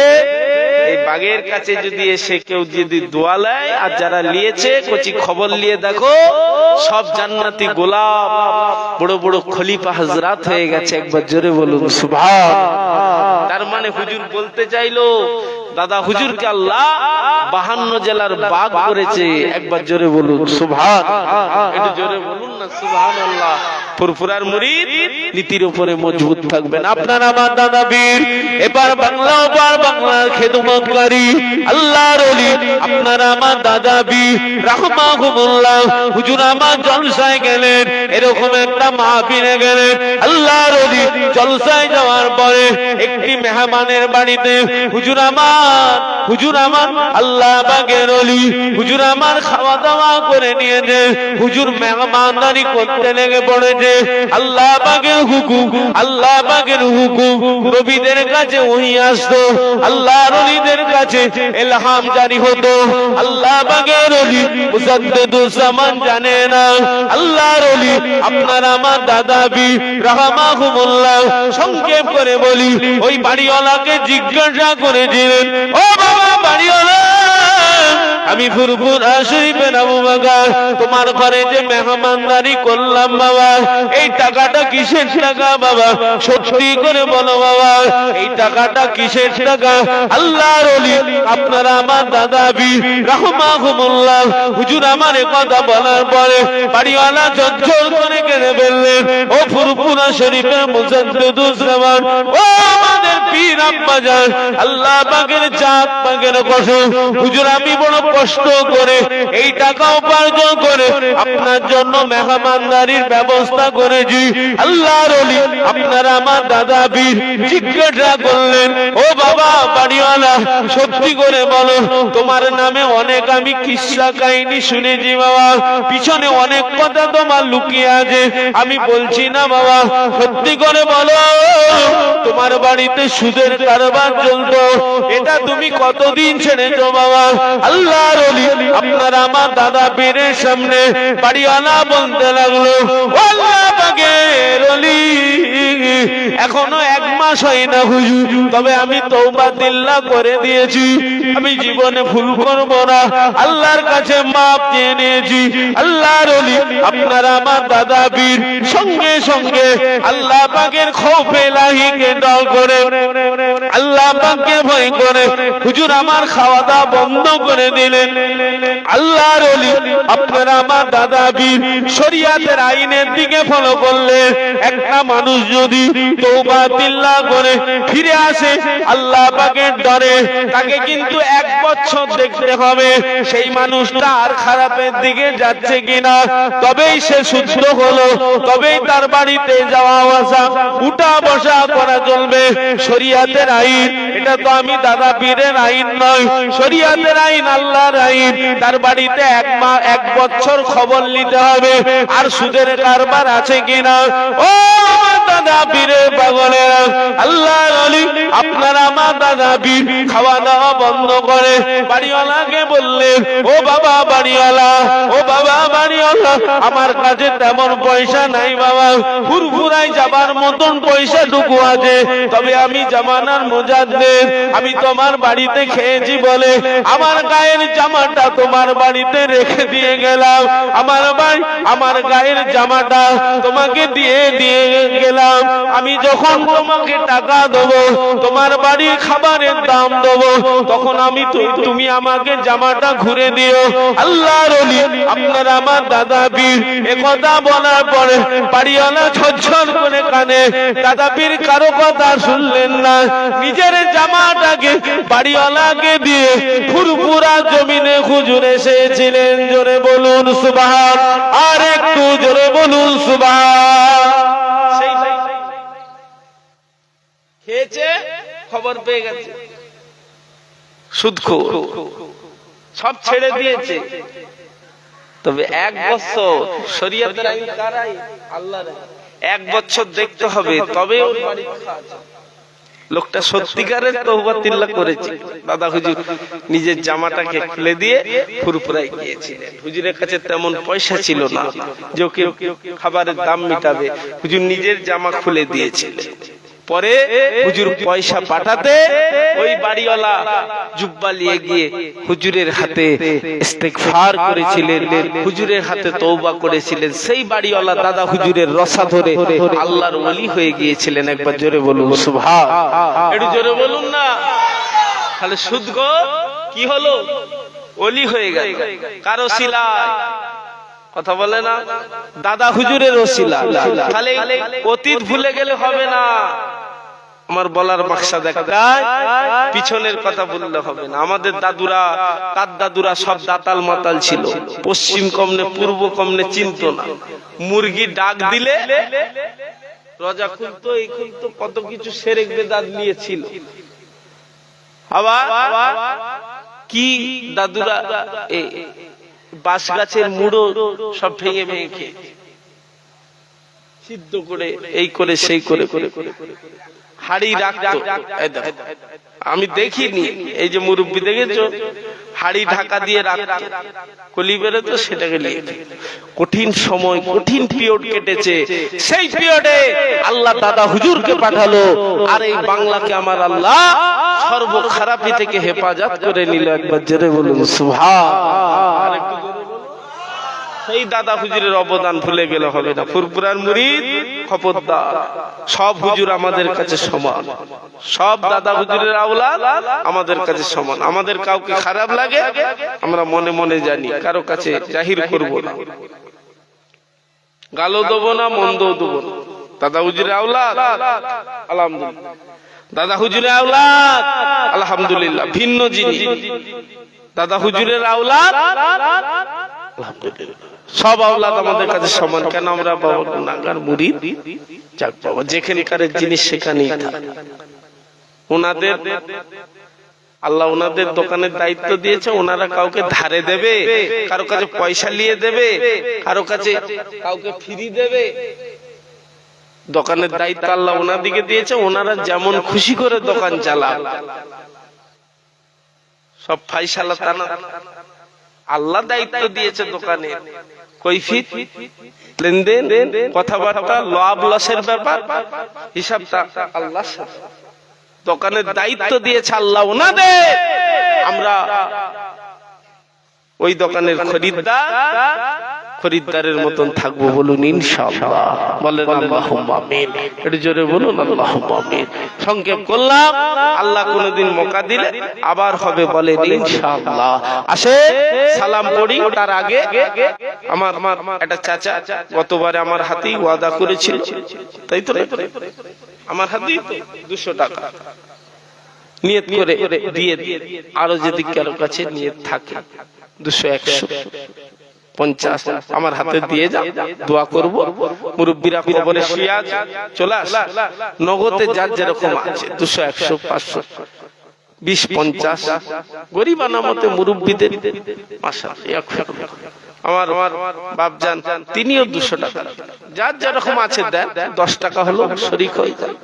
এই বাগের কাছে যদি এসে কেউ যদি দোয়া নেয়, আর যারা নিয়েছে কচি খবর নিয়ে দেখো সব জান্নাতি গোলাপ বড় বড় খলিফা হযরত হয়ে গেছে। একবার জোরে বলুন সুবহান। তার মানে হুজুর বলতে চাইলো দাদা হুজুরকে আল্লাহ 52 জেলার বাগ করেছে। একবার জোরে বলুন সুবহান। একটু জোরে বলুন না সুবহানাল্লাহ। ফুরফুরার মুরিদ নীতির উপরে মজবুত থাকবেন। আপনার আমার দাদা বীর এবার বাংলা ওপার বাংলার খেদমতকারী আল্লাহর ওলি আপনার আমার দাদা বীর রাহমাহুমুল্লাহ হুজুর আমার জলসায় গেলেন, এরকম একটা মাহফিলে গেলেন। আল্লাহর ওলি জলসায় যাওয়ার পরে একটি মেহমানের বাড়িতে হুজুর আমার আল্লাহ পাকের ওলি হুজুর আমার খাওয়া দাওয়া করে নিয়েছে। হুজুর মেহমানদারি করতে লেগে পড়েছে। আল্লাহ পাকের হুকুম নবীদের কাছে ওহী আসতো, আল্লাহর ওলিদের কাছে ইলহাম জারি হতো। আল্লাহ পাকের ওলি মুজাদ্দিদুস জামান জানে না। আল্লাহর ওলি আপনার আমার দাদা বীর রাহমাহুমুল্লাহ সংক্ষেপ করে বলি ওই বাড়িওয়ালাকে জিজ্ঞাসা করেছিলেন, ও বাবা বাড়িওয়ালা, আমি ফুরফুরা শরীফের আবু বকর তোমার ঘরে যে মেহমানদারি করলাম বাবা, এই টাকাটা কিসের টাকা বাবা? সত্যি করে বলো বাবা, এই টাকাটা কিসের টাকা? আল্লাহর ওলি আপনারা আমার দাদা বীর রাহমাহুমুল্লাহ হুজুর আমার কথা বলার পরে বাড়িওয়ালা ঝরঝর করে কেঁদে ফেললেন। ও ফুরফুরা শরীফের মুজাদ্দিদুস জামান, ও আমাদের পীর আব্বা জান, আল্লাহ পাকের জাত পাকের কসম হুজুর আমি বড় কষ্ট করে এই টাকা উপার্জন করে আপনার জন্য মেহমানদারির ব্যবস্থা করেছি। আল্লাহর ওলি আপনারা আমার দাদা বীর জিজ্ঞাসা করলেন, ও বাবা বাড়িওয়ালা সত্যি করে বলো তোমার নামে অনেক আমি কিসসা কাহিনী শুনেছি বাবা, পিছনে অনেক কথা তোমার লুকিয়ে আছে, আমি বলছি না বাবা, সত্যি করে বলো তোমার বাড়িতে সুদের কারবার চলতো, এটা তুমি কতদিন ছেড়েছো বাবা? আল্লাহর ওলি আপনার আমার দাদা বীরের সামনে বাড়িওয়ালা বলতে লাগলো, আল্লাহ পাকের ওলি এখনো 1 মাস হয় না হুজুর, তবে আমি তওবা দিল্লাহ করে দিয়েছি, আমি জীবনে ভুল করব না, আল্লাহর কাছে মাপ চেয়ে নিয়েছি। আল্লাহর ওলি আপনার আমার দাদা বীর সঙ্গে সঙ্গে আল্লাহ পাকের খৌফ ইলাহিকে ডর করে আল্লাহ পাককে ভয় করে হুজুর আমার খাওয়া দাওয়া বন্ধ করে দিলেন। আল্লাহর ওলি আপনারা আমার দাদা বীর শরিয়াতের আইনের দিকে ফলো করলে একটা মানুষ যদি তওবা বিল্লাহ করে ফিরে আসে আল্লাহ পাকের ডরে, তাকে কিন্তু 1 বছর দেখতে হবে সেই মানুষটা আর খারাপের দিকে যাচ্ছে কিনা, তবেই সে শুদ্ধ হলো, তবেই তার বাড়িতে যাওয়া আসা উঠা বসা করা চলবে। শরিয়াতের আইন, এটা তো আমি দাদা পীরের আইন নয়, শরিয়াতের আইন, আল্লাহর আইন। তার বাড়িতে 1 বছর খবর নিতে হবে আর সুদের কারবার আছে কিনা। ও দাদা পীরের পাগলেরা, আল্লাহর ওলি আপনারা আমার দাদা পীর খাওয়া দাওয়া বন্ধ করে বাড়িওয়ালাকে বললেন, ও বাবা বাড়িওয়ালা, ও বাবা বাড়িওয়ালা, আমার কাছে তেমন পয়সা নাই বাবা, ফুরফুরায় যাবার মতন পয়সাটুকু আছে, তবে আমি জামানার মুজাদ্দিদ, আমি তোমার বাড়িতে খেয়েছি বলে আমার গায়ের জামাটা তোমার বাড়িতে রেখে দিয়ে গেলাম, আমার গায়ের জামাটা তোমাকে দিয়ে গেলাম, আমি যখন তোমাকে টাকা দেবো, তোমার বাড়ির খাবারের দাম দেবো, তখন তুমি আমাকে জামাটা ঘুরে দিও। আল্লাহর ওলি আপনারা আমার দাদা পীর একথা বলার পরে বাড়িওয়ালা ঝরঝর করে কানে, দাদা পীর কারো কথা শুনলেন না, নিজের জামাটাকে বাড়িওয়ালাকে দিয়ে ফুরফুরা জমিনে হুজুর এসেছিলেন। জোরে বলুন সুবহান, আর একটু জোরে বলুন সুবহান। খেয়েছে, খবর পেয়ে গেছে, সুদখোর, সব ছেড়ে দিয়েছে, তবে 1 বছর শরীয়তের আইন কার আইন? আল্লাহর আইন। 1 বছর দেখতে হবে, তবে ওর বাড়ি খাওয়া যাবে। লোকটা সত্যিকারের তওবা তিল্লাহ করেছে। দাদা হুজুর নিজের জামাটাকে খুলে দিয়ে ফুরফুরায় গিয়েছিলেন। হুজুরের কাছে তেমন পয়সা ছিল না যে ওকে খাবারের দাম মিটাবে, হুজুর নিজের জামা খুলে দিয়েছিলেন। পরে হুজুর পয়সা পাঠাতে ওই বাড়িওয়ালা জুব্বা নিয়ে গিয়ে হুজুরের হাতে ইস্তেগফার করেছিলেন, হুজুরের হাতে তওবা করেছিলেন। সেই বাড়িওয়ালা দাদা হুজুরের রসা ধরে আল্লাহর ওলি হয়ে গিয়েছিলেন। একবার জোরে বলুন সুবহান। একটু জোরে বলুন না। তাহলে সুদগো কি হলো? ওলি হয়ে গেল। কার ওসিলায়? কথা বলে না, দাদা হুজুরের ওসিলা। তাহলে অতীত ভুলে গেলে হবে না। আমার বলার মাকসাদ একটাই, পিছনের কথা বললে হবে না। আমাদের দাদুরা, তার দাদুরা সব দাতাল মাতাল ছিল। পশ্চিম কমনে পূর্ব কমনে চিনত না। মুরগি ডাক দিলে রজা খুলতো, এই খুলতো, কত কিছু সেরেক বেদাত নিয়েছিল। আবার কি দাদুরা বাঁশ গাছের মুড়ো সব ভেঙে ভেঙে খেয়ে সিদ্ধ করে এই করে সেই করে হাড়ি রাখতো। আমি দেখিনি, এই যে মুরব্বি দেখেছো, হাড়ি ঢাকা দিয়ে রাখতো, কলি বেরোতো, সেটাকে নিয়ে কঠিন সময়, কঠিন পিরিয়ড কেটেছে। সেই পিরিয়ডে আল্লাহ দাদা হুজুরকে পাঠালো, আর এই বাংলাকে আমার আল্লাহ সর্ব খারাপি থেকে হেফাজত করে নিল। একবার জোরে বলুন সুবহান। সেই দাদা হুজুরের অবদান ভুলে গেলে হবে না। ফুরফুরার মুরিদ খবরদার, সব হুজুর আমাদের কাছে সমান, সব দাদা হুজুরের আওলাদ আমাদের কাছে সমান। আমাদের কাউকে খারাপ লাগে আমরা মনে মনে জানি, কারো কাছে জাহির করব না, গালও দেবো না, মন্দও দেবো না। দাদা হুজুরের আওলাদ আলহামদুলিল্লাহ, দাদা হুজুরের আওলাদ আলহামদুলিল্লাহ ভিন্ন জিনিস। দাদা হুজুরের আওলাদ আলহামদুলিল্লাহ, সব আওলাদ আমাদের কাছে সমান। কেন? আমরা বাবা গুনাহগার মুরিদ। যাক বাবা, যেখানকার জিনিস সেখানেই থাকে। ওনাদের আল্লাহ ওনাদের দোকানের দায়িত্ব দিয়েছে, ওনারা কাউকে ধারে দেবে, কারো কাছে পয়সা নিয়ে দেবে, কারো কাছে কাউকে ফ্রি দেবে। দোকানের দায়িত্ব আল্লাহ ওনাদিকে দিয়েছে, ওনারা যেমন খুশি করে দোকান চালান। সব ফাইসালা তা না, আল্লাহ দায়িত্ব দিয়েছে দোকানে। কৈফিয়ত, লেনদেন, কথাবার্তা, লাভ লসের ব্যাপার, হিসাবটা আল্লাহর সাথে। দোকানের দায়িত্ব দিয়েছে আল্লাহ ওনাদের। আমরা ওই দোকানের খরিদ্দারের মতন থাকবো। বলুন ইনশাআল্লাহ। বলেন আল্লাহুম্মা আমিন। একটু জোরে বলুন আল্লাহুম্মা আমিন। সংক্ষেপ করলাম, আল্লাহ কোনদিন মৌকা দিলে আবার হবে, বলেন ইনশাআল্লাহ। আসে সালাম পড়ি। তার আগে আমার একটা চাচা গতবারে আমার হাতেই ওয়াদা করেছিল, তাই তো, আমার হাতেই 200 টাকা নিয়ত করে দিয়ে, আরো যদি কারো কাছে নিয়ত থাকে 200, 100, 50 আমার হাতে দিয়ে যা, দোয়া করব। মুরব্বিরা কবরে শুয়ে আছে, চলে আস। নগদে যার যেরকম আছে 200, 100, 500, 20, 50 গরিব আনামতে মুরব্বিদের মাশাআল্লাহ। আমার বাপজান তিনিও 200 টাকা, যার যেরকম আছে দেন। 10 টাকা হলো শরীক হয়ে যায়,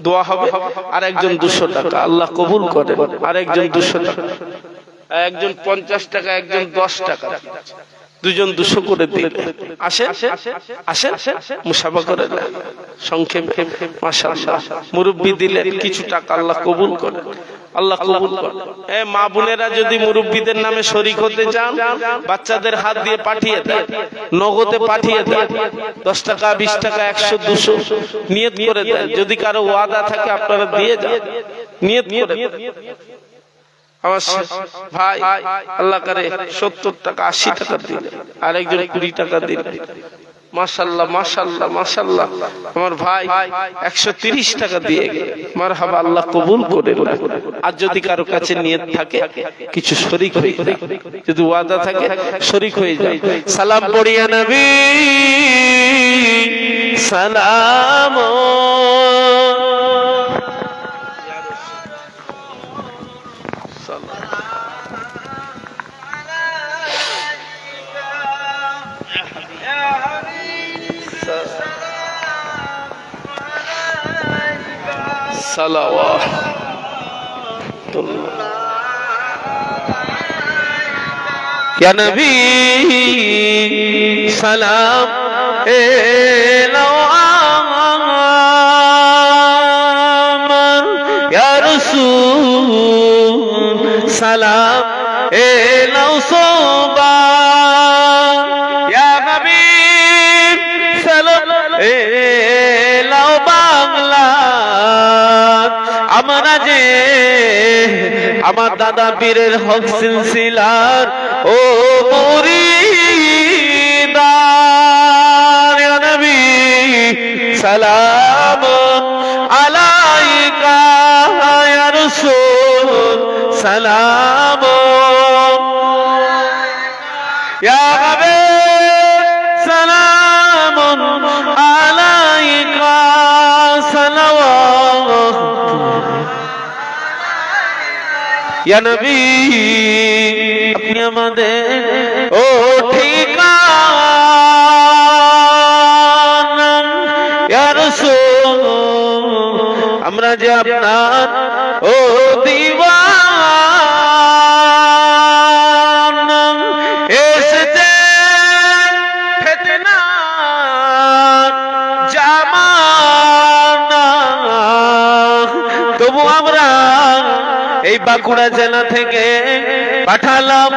দোয়া হবে। আর একজন 200 টাকা, আল্লাহ কবুল করেন। আর একজন 200 টাকা, একজন 50 টাকা, একজন 10 টাকা, দুজন 200 করে দিলে আসে আসে মুসাফা করে না। সংক্ষেপে মাশাআল্লাহ মুরব্বি দিলেন কিছু টাকা, আল্লাহ কবুল করে, আল্লাহ কবুল করে। মা বোনেরা যদি মুরব্বিদের নামে শরীক হতে চান, বাচ্চাদের হাত দিয়ে পাঠিয়ে দেন, নগদে পাঠিয়ে দেন। 10 টাকা, 20 টাকা, 100, 200 নিয়ত করে দেন। যদি কারো ওয়াদা থাকে আপনারা দিয়ে যান, নিয়ত করে। আমার ভাই আল্লাহ করে 70 টাকা, 80 টাকা দিলে, আর একজন 20 টাকা দিলে। মাশাআল্লাহ মাশাআল্লাহ মাশাআল্লাহ। আমার ভাই 130 টাকা দিয়ে গেল। মারহাবা, আল্লাহ কবুল করে। আর যদি কারো কাছে নিয়ত থাকে কিছু শরীক হয়ে যায়, যদি ওয়াদা থাকে শরীক হয়ে যায়। সালাম পড়িয়া নবী সালাম, সালাওয়াত ইয়া নবী সালাম এলো সালাম এলাও সোবান ইয়া হাবিব সালাম এলাও বাংলা আমরা যে আমার দাদা পীরের হক সিলসিলার ও মুরিদান ইয়া নবী সালাম আলাইকা ইয়া রাসূল সালাম ইয়া হাবিব সালাম আলাইকা সালাওয়াত ইয়া নবী আপনি আমাদের ও ঠিকানা ইয়া রাসূল আমরা যে আপনার ও দিওয়ানা এসেছে ফিতনা জামানা তবু আমরা এই বাঁকুড়া জেলা থেকে পাঠালাম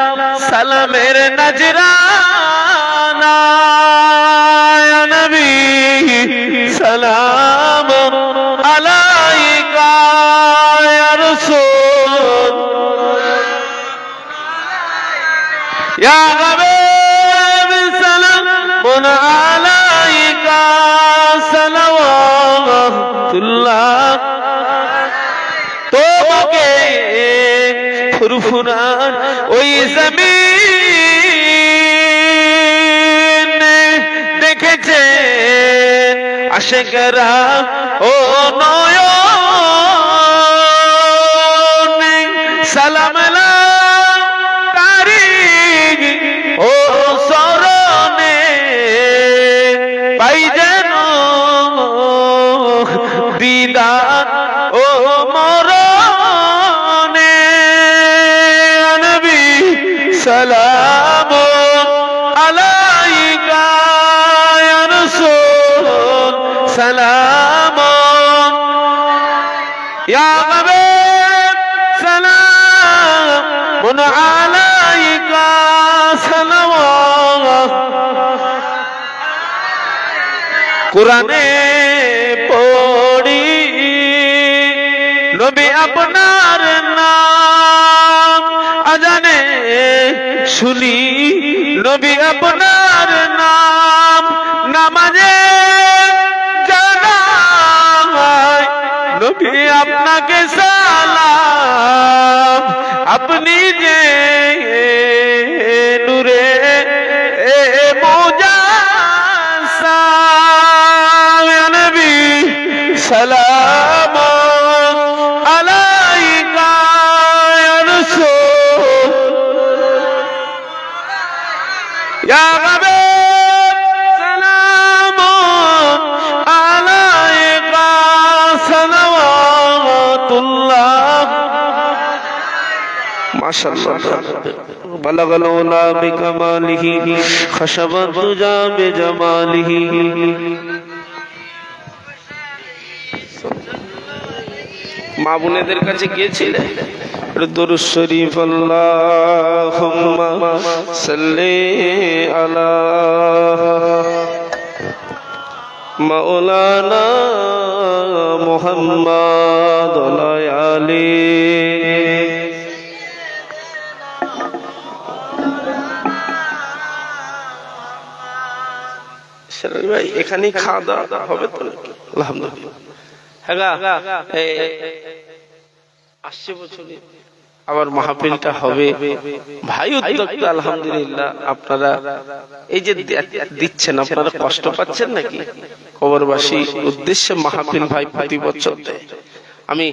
সালামের নজরানা ইয়া নবী সালাম আলাইকা ইয়া রাসূল ইয়া হাবিব সালাম আলাইকা সালাওয়াতুল্লাহ তোমাকে ফুরফুরান ওই জমিন দেখেছে আশিকরা ও নয়ন সালাম তারি ও সরণে পাই যেন দিদার ও মরণে নবী সালাম আলাইকা ইয়া রাসূল সালাম ইয়া হাবিব সালাম আলাইকা সালাওয়াত কুরআনে পড়ি নবী আপনার নাম আজানে শুনি নবী আপনার নাম নামাজে জানাই নবী আপনাকে সালাম আপনি যে নূরে মুজাসসাম ইয়া নবী সালাম আলাইকা ইয়া রাসূল ইয়া হাবিব সালাম আলাইকা সালাওয়াতুল্লাহ মাশাআল্লাহ বালাগাল উলা বিকামালিহি খশবাত তুজা বিজামালিহি মা বোনেদের কাছে গিয়েছিলে দরুদ শরীফ আল্লাহুম্মা সাল্লি আলা মাওলানা মুহাম্মদ ওয়া আলি ভাই এখানেই খাওয়া দাওয়া হবে তো আলহামদুলিল্লাহ আসছে বছরে আবার মাহফিলটা হবে ভাই উদ্যোক্তা আলহামদুলিল্লাহ আপনারা এই যে দিচ্ছেন আপনারা কষ্ট পাচ্ছেন নাকি কবরবাসী উদ্দেশ্যে মাহফিল ভাই প্রতি বছর দেয় আমি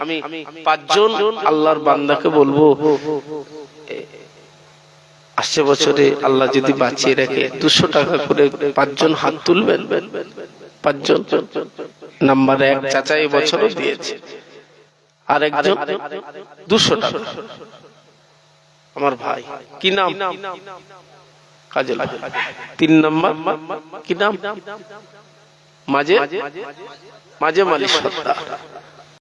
5 জন আল্লাহর বান্দাকে বলবো আসছে বছরে আল্লাহ যদি বাঁচিয়ে রাখে 200 টাকা করে 5 জন হাত তুলবেন 5 জন নাম্বার 1 চাচা এই বছরও দিয়েছে আর একজন 200 টাকা আমার ভাই কি নাম কাজল 3 নাম্বার কি নাম মাঝে মাঝে মালিক সত্তা